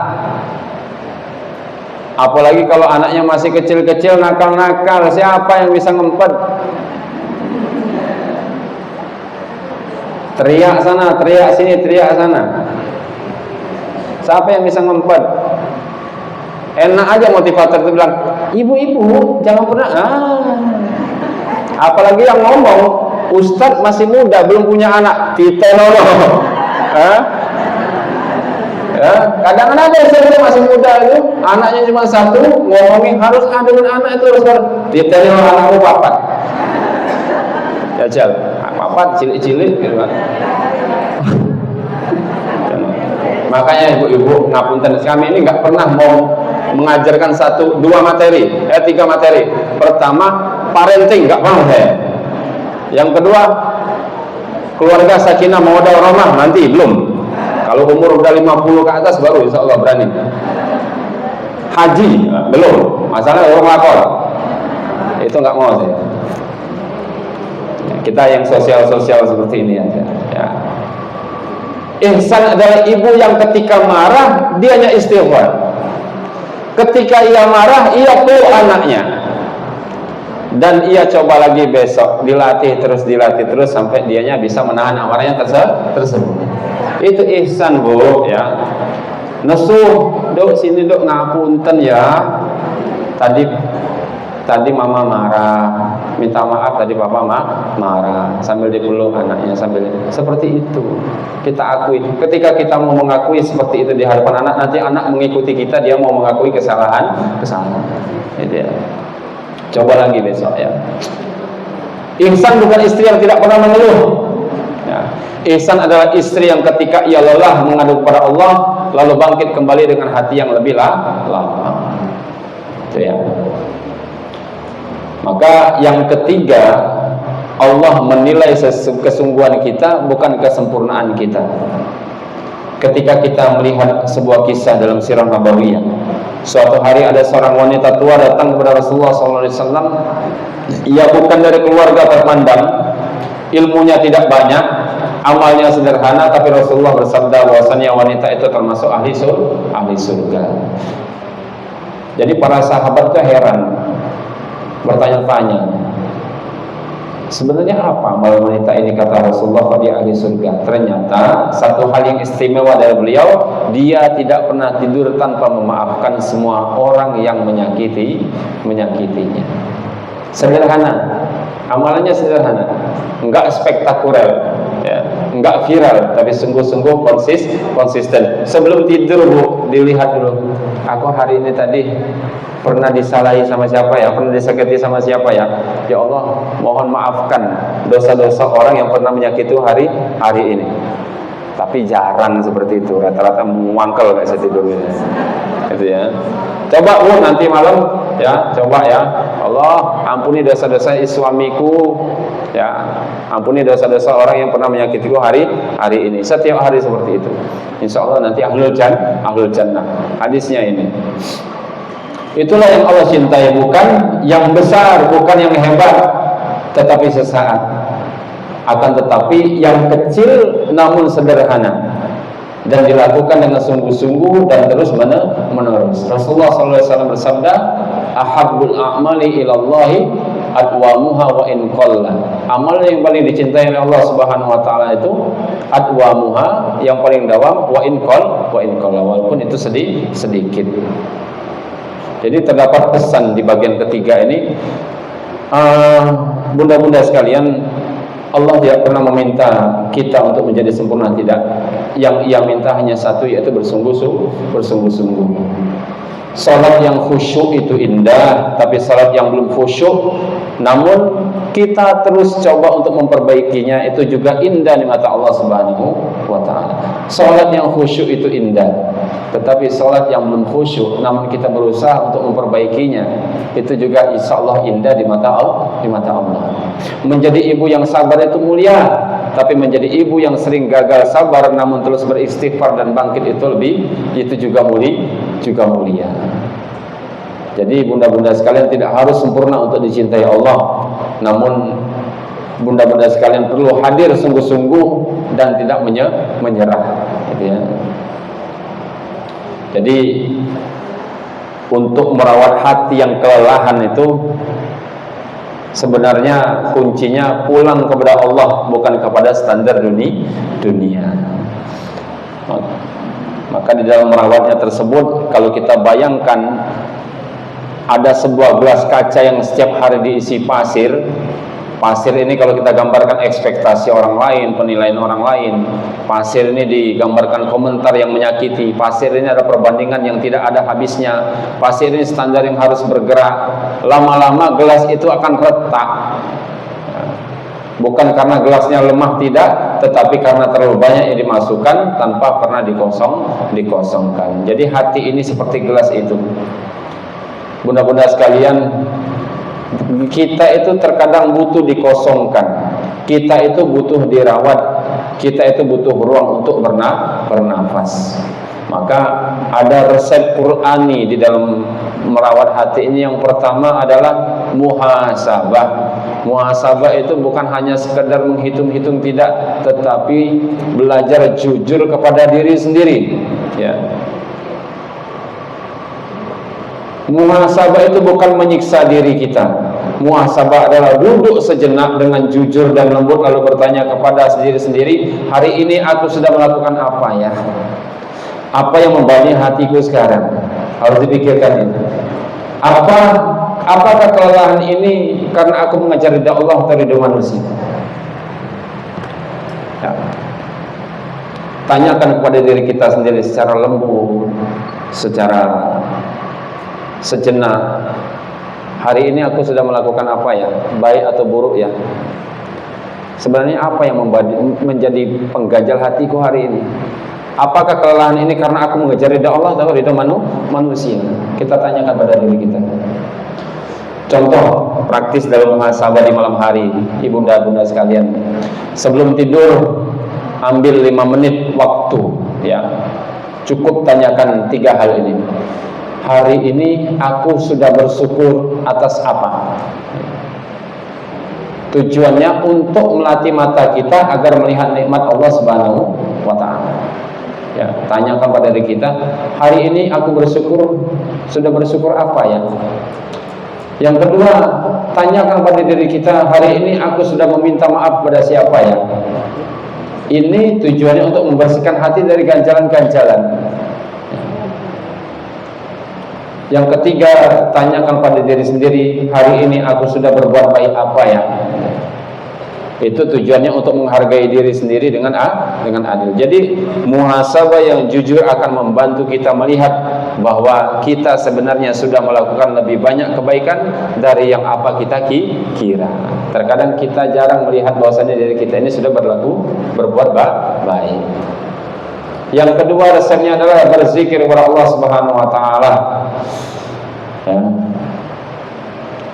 Apalagi kalau anaknya masih kecil-kecil, nakal-nakal, siapa yang bisa ngempet? Teriak sana, teriak sini, teriak sana. Siapa yang bisa ngempet? Enak aja motivator itu bilang, ibu-ibu jangan pernah. Apalagi yang ngomong, Ustadz masih muda, belum punya anak, titenono. Ya, kadang-kadang ada yang masih muda itu, anaknya cuma satu, ngomongin harus ada dengan anak itu harus titenono anakku papat. Jajal, papat cilik-cilik gitu kan. Makanya ibu-ibu ngapunten, kami ini nggak pernah mau mengajarkan 1, 2 materi, 3 materi. Pertama, parenting nggak paham saya. Yang kedua, keluarga sakinah mawaddah warahmah, nanti belum. Kalau umur udah 50 ke atas baru insya Allah berani. Haji belum, masalah orang lapor. Itu nggak mau saya. Kita yang sosial-sosial seperti ini aja. Ya. Ihsan adalah ibu yang ketika marah dia hanya istighfar. Ketika ia marah, ia tuh anaknya. Dan ia coba lagi besok, dilatih terus sampai dianya bisa menahan amarahnya tersebut. Itu ihsan, Bu, ya. Nesuh, Dok, sini Dok, ngapunten ya. Tadi mama marah, minta maaf tadi papa marah, sambil dipeluk anaknya, sambil seperti itu. Kita akui, ketika kita mau mengakui seperti itu di hadapan anak, nanti anak mengikuti kita, dia mau mengakui kesalahan. Gitu ya. Coba lagi besok ya. Ihsan bukan istri yang tidak pernah mengeluh. Ya. Ihsan adalah istri yang ketika ia lelah mengadu kepada Allah, lalu bangkit kembali dengan hati yang lebih lapang. Itu ya. Maka yang ketiga, Allah menilai kesungguhan kita bukan kesempurnaan kita. Ketika kita melihat sebuah kisah dalam sirah nabawiyah, suatu hari ada seorang wanita tua datang kepada Rasulullah SAW. Ia bukan dari keluarga terpandang, ilmunya tidak banyak, amalnya sederhana, tapi Rasulullah bersabda bahwasanya wanita itu termasuk ahli surga. Jadi para sahabat itu heran, bertanya-tanya, sebenarnya apa amal wanita ini? Kata Rasulullah, kok dia ahli surga. Ternyata satu hal yang istimewa dari beliau, dia tidak pernah tidur tanpa memaafkan semua orang yang menyakitinya. Sederhana, amalannya sederhana, enggak spektakuler, ya, enggak viral, tapi sungguh-sungguh konsisten. Sebelum tidur, Bu, dilihat dulu, aku hari ini tadi pernah disalahi sama siapa ya, pernah disakiti sama siapa ya. Ya Allah, mohon maafkan dosa-dosa orang yang pernah menyakiti hari ini. Tapi jarang seperti itu, rata-rata muangkel kayak saya tidur ini. Gitu ya. Coba, Bu, nanti malam ya, coba ya. Allah, ampuni dosa-dosa suamiku, ya. Ampuni dosa-dosa orang yang pernah menyakitiku hari ini. Setiap hari seperti itu. Insya Allah nanti ahlul jannah. Hadisnya ini. Itulah yang Allah cintai, bukan yang besar, bukan yang hebat, tetapi sesaat. Akan tetapi yang kecil namun sederhana dan dilakukan dengan sungguh-sungguh dan terus menerus. Rasulullah SAW bersabda, ahabbul a'mali ilallahi adwamuha wa in qalla. Amal yang paling dicintai oleh Allah Subhanahu wa taala itu adwamuha, yang paling dawam, wa in qalla, walaupun itu sedikit. Jadi terdapat pesan di bagian ketiga ini, bunda-bunda sekalian, Allah tidak pernah meminta kita untuk menjadi sempurna, tidak. Yang Ia minta hanya satu, yaitu bersungguh-sungguh. Salat yang khusyuk itu indah, tapi salat yang belum khusyuk namun kita terus coba untuk memperbaikinya, itu juga indah di mata Allah Subhanahu wa ta'ala. Salat yang khusyuk itu indah, tetapi salat yang belum khusyuk namun kita berusaha untuk memperbaikinya, itu juga insya Allah indah di mata Allah. Menjadi ibu yang sabar itu mulia, tapi menjadi ibu yang sering gagal sabar namun terus beristighfar dan bangkit itu juga mulia. Jadi bunda-bunda sekalian tidak harus sempurna untuk dicintai Allah, namun bunda-bunda sekalian perlu hadir sungguh-sungguh dan tidak menyerah, gitu ya. Jadi untuk merawat hati yang kelelahan itu sebenarnya kuncinya pulang kepada Allah, bukan kepada standar dunia. Maka di dalam merawatnya tersebut, kalau kita bayangkan ada sebuah gelas kaca yang setiap hari diisi pasir. Pasir ini kalau kita gambarkan ekspektasi orang lain, penilaian orang lain. Pasir ini digambarkan komentar yang menyakiti. Pasir ini ada perbandingan yang tidak ada habisnya. Pasir ini standar yang harus bergerak. Lama-lama gelas itu akan retak. Bukan karena gelasnya lemah, tidak, tetapi karena terlalu banyak yang dimasukkan tanpa pernah dikosongkan. Jadi hati ini seperti gelas itu. Bunda-bunda sekalian, kita itu terkadang butuh dikosongkan, kita itu butuh dirawat, kita itu butuh ruang untuk bernafas. Maka ada resep Qur'ani di dalam merawat hati ini. Yang pertama adalah muhasabah. Muhasabah itu bukan hanya sekedar menghitung-hitung, tidak, tetapi belajar jujur kepada diri sendiri, ya. Muhasabah itu bukan menyiksa diri kita. Muhasabah adalah duduk sejenak dengan jujur dan lembut, lalu bertanya kepada diri sendiri, hari ini aku sudah melakukan apa ya? Apa yang membani hatiku sekarang? Harus dipikirkan itu. Apakah kelelahan ini karena aku mengejar ridha Allah atau ridha manusia? Ya. Tanyakan kepada diri kita sendiri secara lembut, secara sejenak, hari ini aku sudah melakukan apa ya, baik atau buruk ya? Sebenarnya apa yang menjadi pengganjal hatiku hari ini? Apakah kelelahan ini karena aku mengejar ridha Allah atau ridha manusia? Kita tanyakan pada diri kita. Contoh praktis dalam muhasabah di malam hari, ibunda-bunda sekalian. Sebelum tidur, ambil 5 menit waktu, ya. Cukup tanyakan 3 hal ini. Hari ini aku sudah bersyukur atas apa? Tujuannya untuk melatih mata kita agar melihat nikmat Allah Subhanahu wa ta'ala. Ya, tanyakan pada diri kita, hari ini aku sudah bersyukur apa ya? Yang kedua, tanyakan pada diri kita, hari ini aku sudah meminta maaf pada siapa ya? Ini tujuannya untuk membersihkan hati dari ganjalan-ganjalan. Yang ketiga, tanyakan pada diri sendiri, hari ini aku sudah berbuat baik apa ya? Itu tujuannya untuk menghargai diri sendiri dengan adil. Jadi muhasabah yang jujur akan membantu kita melihat bahwa kita sebenarnya sudah melakukan lebih banyak kebaikan dari yang apa kita kira. Terkadang kita jarang melihat bahwasanya diri kita ini sudah berbuat baik. Yang kedua resepnya adalah berzikir kepada Allah Subhanahu wa taala. Ya.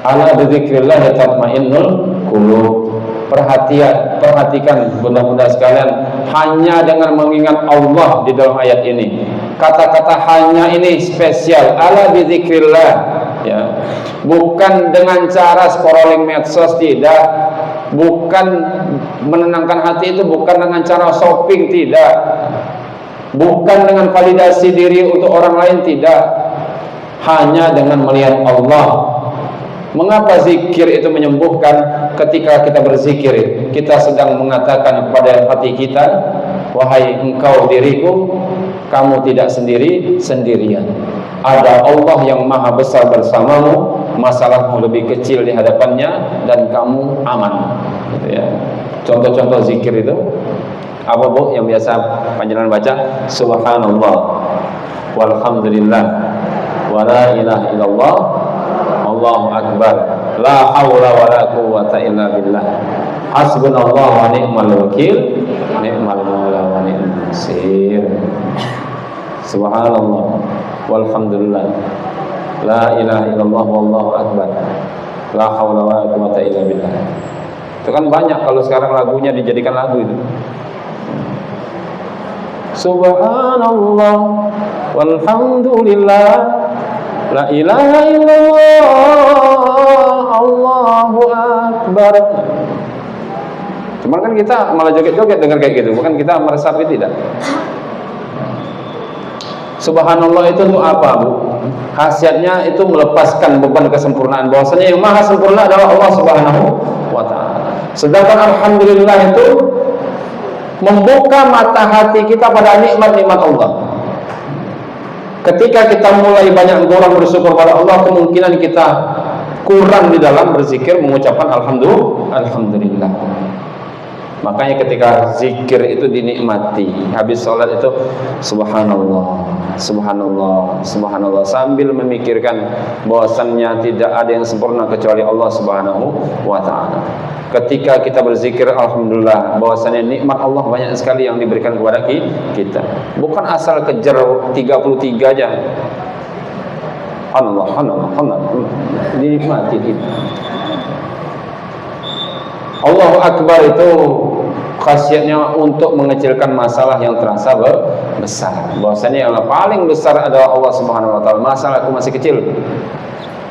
Ala bizikrillah tatmainnul qulub. Perhatikan bunda-bunda sekalian, hanya dengan mengingat Allah di dalam ayat ini. Kata-kata hanya ini spesial, ala bizikrillah, ya. Bukan dengan cara scrolling medsos, tidak. Bukan menenangkan hati itu bukan dengan cara shopping, tidak. Bukan dengan validasi diri untuk orang lain, tidak. Hanya dengan melihat Allah. Mengapa zikir itu menyembuhkan? Ketika kita berzikir, kita sedang mengatakan kepada hati kita, wahai engkau diriku, kamu tidak sendirian. Ada Allah yang maha besar bersamamu, masalahmu lebih kecil di hadapannya, dan kamu aman. Gitu ya. Contoh-contoh zikir itu apa Bu yang biasa panjenengan baca? Subhanallah walhamdulillah wa la ilaha illallah Allahu akbar la haula wa la quwwata illa billah hasbunallahu wa ni'mal wakil ni'mal maula wa ni'mal nasir. Subhanallah walhamdulillah la ilaha illallah wallahu akbar la haula wa la quwwata illa billah. Itu kan banyak kalau sekarang lagunya dijadikan lagu itu. Subhanallah walhamdulillah la ilaha illallah Allahu akbar. Cuman kan kita malah joget-joget dengar kayak gitu, bukan kita meresapi, tidak. Subhanallah itu untuk apa, Bu? Khasiatnya itu melepaskan beban kesempurnaan, bahwasanya yang maha sempurna adalah Allah Subhanahu wa taala. Sedangkan alhamdulillah itu membuka mata hati kita pada nikmat-nikmat Allah. Ketika kita mulai banyak kurang bersyukur pada Allah, kemungkinan kita kurang di dalam berzikir mengucapkan alhamdulillah. Makanya ketika zikir itu dinikmati, habis sholat itu subhanallah, subhanallah, subhanallah, sambil memikirkan bahwasannya tidak ada yang sempurna kecuali Allah Subhanahu wa ta'ala. Ketika kita berzikir alhamdulillah, bahwasannya nikmat Allah banyak sekali yang diberikan kepada kita. Bukan asal kejar 33 aja. Allah dinikmati kita. Allahu Akbar itu khasiatnya untuk mengecilkan masalah yang terasa besar. Bahwasanya yang paling besar adalah Allah Subhanahu wa taala. Masalahku masih kecil.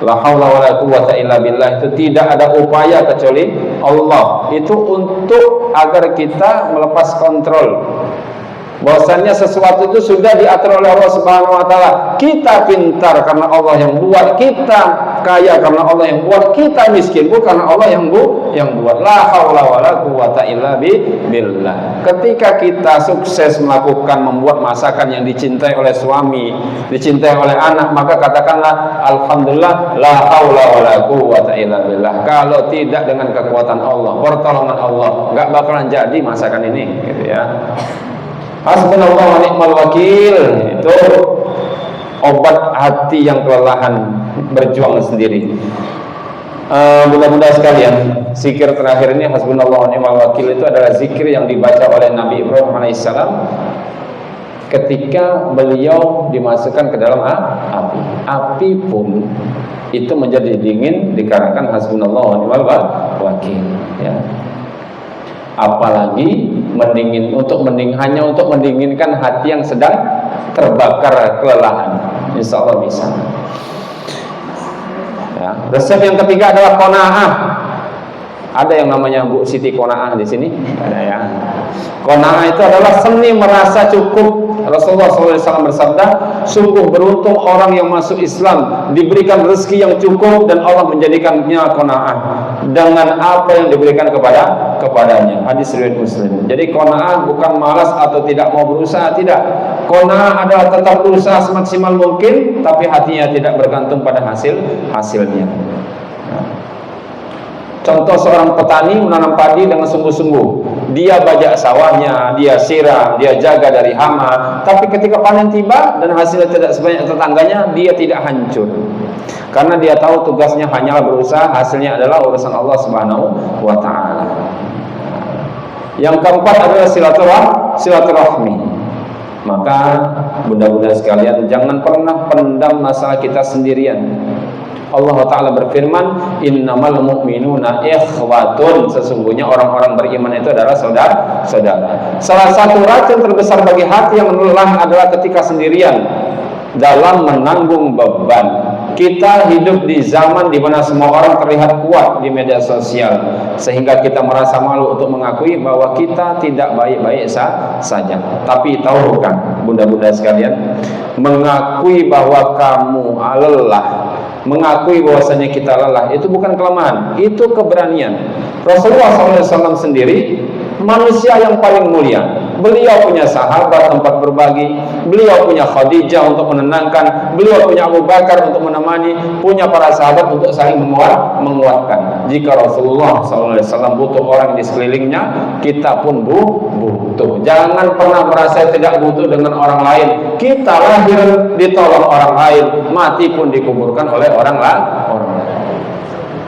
La haula wala quwwata illa billah, itu tidak ada upaya kecuali Allah. Itu untuk agar kita melepas kontrol. Bahwasannya sesuatu itu sudah diatur oleh Allah Subhanahu wa taala. Kita pintar karena Allah yang buat, kita kaya karena Allah yang buat, kita miskin bukan karena Allah yang buat. La haula wala quwwata illa billah. Ketika kita sukses melakukan membuat masakan yang dicintai oleh suami, dicintai oleh anak, maka katakanlah alhamdulillah la haula wala quwwata illa billah. Kalau tidak dengan kekuatan Allah, pertolongan Allah, enggak bakalan jadi masakan ini, gitu ya. Hasbunallah wa ni'mal wakil, itu obat hati yang kelelahan berjuang sendiri. Mudah-mudahan sekalian, zikir terakhir ini hasbunallah wa ni'mal wakil itu adalah zikir yang dibaca oleh Nabi Ibrahim alaihissalam ketika beliau dimasukkan ke dalam api. Api pun itu menjadi dingin dikarenakan hasbunallah wa ni'mal wakil, ya. Apalagi hanya untuk mendinginkan hati yang sedang terbakar kelelahan. Insya Allah bisa. Ya. Resep yang ketiga adalah qanaah. Ada yang namanya Bu Siti qanaah di sini? Ada ya. Qanaah itu adalah seni merasa cukup. Rasulullah SAW bersabda, sungguh beruntung orang yang masuk Islam diberikan rezeki yang cukup dan Allah menjadikannya qanaah dengan apa yang diberikan kepadanya. Hadis riwayat Muslim. Jadi qanaah bukan malas atau tidak mau berusaha, tidak. Qanaah adalah tetap berusaha semaksimal mungkin, tapi hatinya tidak bergantung pada hasilnya. Contoh seorang petani menanam padi dengan sungguh-sungguh. Dia bajak sawahnya, dia siram, dia jaga dari hama. Tapi ketika panen tiba dan hasilnya tidak sebanyak tetangganya, dia tidak hancur. Karena dia tahu tugasnya hanyalah berusaha, hasilnya adalah urusan Allah Subhanahu wa ta'ala. Yang keempat adalah silaturahmi. Maka bunda-bunda sekalian, jangan pernah pendam masalah kita sendirian. Allah Ta'ala berfirman, innamal mu'minuna ikhwatun, sesungguhnya orang-orang beriman itu adalah saudara. Salah satu racun terbesar bagi hati yang lelah adalah ketika sendirian dalam menanggung beban. Kita hidup di zaman di mana semua orang terlihat kuat di media sosial, sehingga kita merasa malu untuk mengakui bahwa kita tidak baik-baik saja. Tapi tahukah bunda-bunda sekalian, mengakui bahwa kamu lelah, mengakui bahwasanya kita lelah, itu bukan kelemahan, itu keberanian. Rasulullah SAW sendiri manusia yang paling mulia. Beliau punya sahabat tempat berbagi, beliau punya Khadijah untuk menenangkan, beliau punya Abu Bakar untuk menemani, punya para sahabat untuk saling menguatkan. Jika Rasulullah SAW butuh orang di sekelilingnya, kita pun butuh. Jangan pernah merasa tidak butuh dengan orang lain. Kita lahir ditolong orang lain, mati pun dikuburkan oleh orang lain.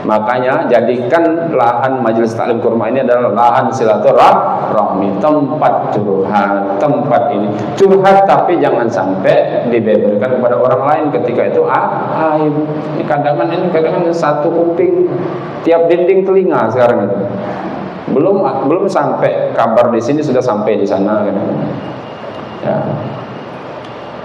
Makanya jadikan lahan majelis taklim kurma ini adalah lahan silaturahmi, tempat curhat, tempat ini curhat, tapi jangan sampai dibeberkan kepada orang lain ketika itu aib. Ini kadang-kadang satu kuping tiap dinding telinga sekarang itu. Belum sampai kabar di sini sudah sampai di sana kan. Ya.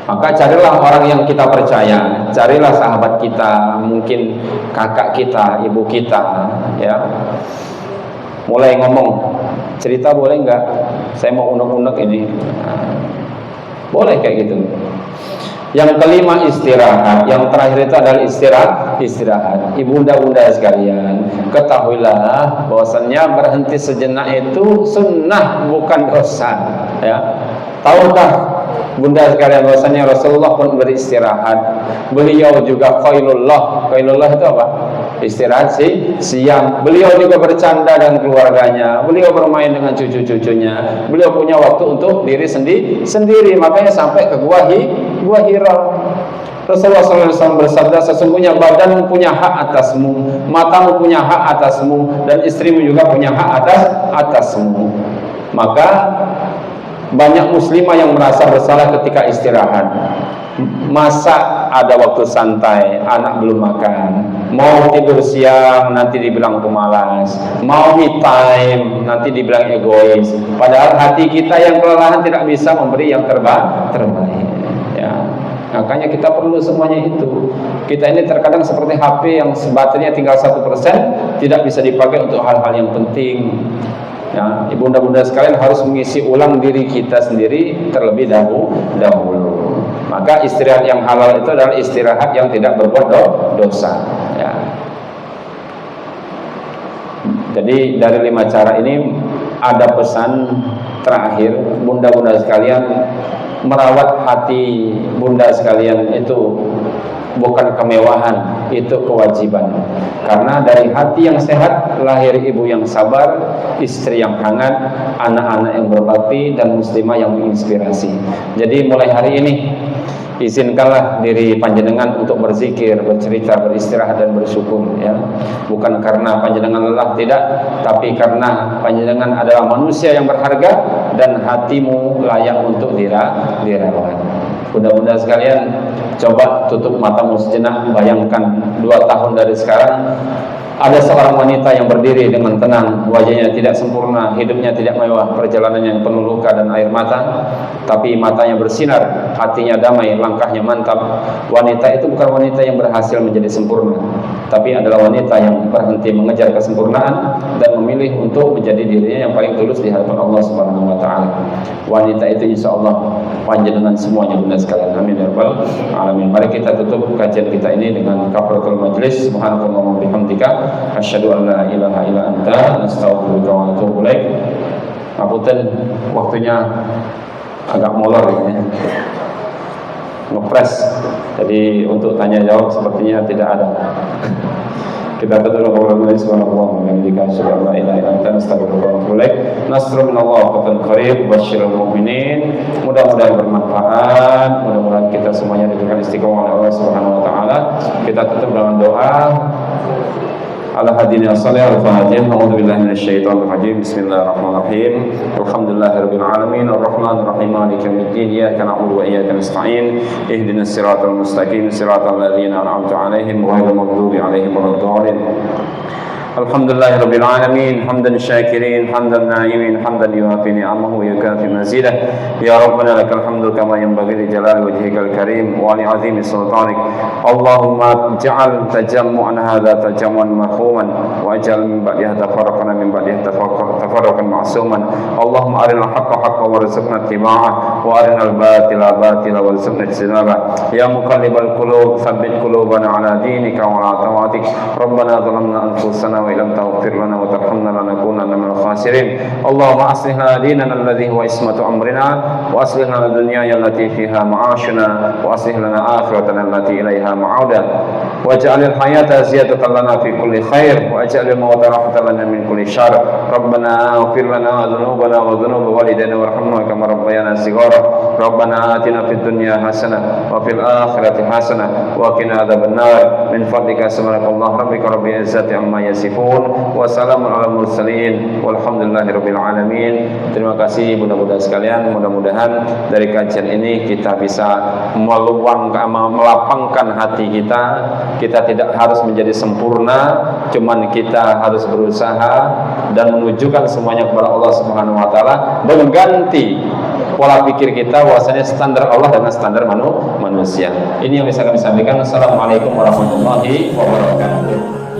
Maka carilah orang yang kita percaya, carilah sahabat kita, mungkin kakak kita, ibu kita, ya. Mulai ngomong, cerita boleh enggak? Saya mau unek-unek ini. Boleh kayak gitu. Yang kelima istirahat, yang terakhir itu adalah istirahat. Ibunda-bunda sekalian, ketahuilah bahwasannya berhenti sejenak itu sunnah bukan dosa, ya. Tahukah bunda sekalian bahwasanya Rasulullah pun beristirahat. Beliau juga qailullah. Qailullah itu apa? Istirahat siang. Beliau juga bercanda dengan keluarganya. Beliau bermain dengan cucu-cucunya. Beliau punya waktu untuk diri sendiri. Makanya sampai ke Gua Hira. Rasulullah SAW bersabda, sesungguhnya badanmu punya hak atasmu, matamu punya hak atasmu, dan istrimu juga punya hak atasmu. Maka banyak muslimah yang merasa bersalah ketika istirahat. Masa ada waktu santai, anak belum makan, mau tidur siang nanti dibilang pemalas, mau me time nanti dibilang egois. Padahal hati kita yang kelelahan tidak bisa memberi yang terbaik, ya. Makanya kita perlu semuanya itu. Kita ini terkadang seperti HP yang baterainya tinggal 1%, tidak bisa dipakai untuk hal-hal yang penting. Ya, ibunda-bunda sekalian harus mengisi ulang diri kita sendiri terlebih dahulu. Maka istirahat yang halal itu adalah istirahat yang tidak berbuat dosa. Ya. Jadi dari 5 cara ini ada pesan terakhir, bunda-bunda sekalian, merawat hati bunda sekalian itu bukan kemewahan, itu kewajiban. Karena dari hati yang sehat lahir ibu yang sabar, istri yang hangat, anak-anak yang berbakti, dan muslimah yang menginspirasi. Jadi mulai hari ini izinkanlah diri panjenengan untuk berzikir, bercerita, beristirahat dan bersyukur, ya. Bukan karena panjenengan lelah, tidak, tapi karena panjenengan adalah manusia yang berharga dan hatimu layak untuk dirawat. Bunda-bunda sekalian, coba tutup matamu sejenak, bayangkan 2 tahun dari sekarang ada seorang wanita yang berdiri dengan tenang, wajahnya tidak sempurna, hidupnya tidak mewah, perjalanannya penuh luka dan air mata, tapi matanya bersinar, hatinya damai, langkahnya mantap. Wanita itu bukan wanita yang berhasil menjadi sempurna, tapi adalah wanita yang berhenti mengejar kesempurnaan dan memilih untuk menjadi dirinya yang paling tulus di hadapan Allah Subhanahu wa taala. Wanita itu insyaallah panjenengan semuanya bunda sekalian. Amin ya rabbal alamin. Mari kita tutup kajian kita ini dengan kafaratul majlis. Subhanakallahumma wa bihamdika asyhadu an la ilaha illa anta astaghfiruka wa atubu ilaik. Ngapunten, waktunya agak molor ini, ngepres. Jadi untuk tanya jawab sepertinya tidak ada. Kita tutup dengan doa subhanallah wa bihamdihi asyhadu an la ilaha illa anta astaghfiruka wa atubu ilaik. Nasrun minallah wa fathun qarib, basyiril mu'minin. Mudah-mudahan bermanfaat, mudah-mudahan kita semuanya diberikan istiqomah oleh Allah Subhanahu wa taala. Kita tutup dengan doa. Ala hadina salih al-fatihah. A'udzubillahi minasyaitonir rajim. Bismillahirrahmanirrahim. Alhamdulillahirabbil alamin arrahmanir rahim maliki yaumiddin. Iyyaka na'budu wa iyyaka nasta'in. Ihdinas siratal mustaqim, siratal ladzina an'amta 'alaihim ghairil maghdubi 'alaihim waladdallin. Alhamdulillahirabbil alamin hamdan syakirin hamdan na'imin hamdan yuwafi ni'amahu wa yukafi mazidah. Ya rabbana lakal hamdu kama yanbaghi li jalali wajhikal karim wa li 'azimi sultanik. Allahumma ij'al tajammu'an hadza tajammu'an marhuman wa ij'al min ba'dihi tafarraqan min ba'dihi tafarraqan ma'suman. Allahumma arinal haqqa haqqan warzuqna ittiba'ah wa arinal batila batila warzuqna ijtinabah. Ya muqallibal qulub tsabbit qulubana 'ala dinika wa 'ala ta'atik. Rabbana zalamna anfusana wa illam taghfir lana wa tarhamna lanakunanna minal khasirin. Allahumma aslih lana dinana alladhi huwa ismatu amrina wa aslih lana dunyana allati fiha ma'ashuna wa aslih lana akhiratana allati ilaiha ma'audan waj'alil hayata ziyadatan lana fi kulli khair waj'alil mauta rahmatan lana min kulli syarr. Rabbana ighfir lana dhunubana wa dhunub walidayna warhamna kama rabbayana shighara. Rabbana atina fid dunya hasanah wa fil akhirati hasanah wa qina adzabannar. Min fadlika subhanallahi rabbika rabbil izzati amma yasifun wa salamun alal mursalin walhamdulillahi rabbil alamin. Terima kasih bunda-bunda sekalian, mudah-mudahan dari kajian ini kita bisa melapangkan hati kita. Kita tidak harus menjadi sempurna, cuman kita harus berusaha dan menunjukkan semuanya kepada Allah Subhanahu wa taala, mengganti pola pikir kita bahwasanya standar Allah dengan standar manusia. Ini yang bisa kami sampaikan. Assalamualaikum warahmatullahi wabarakatuh.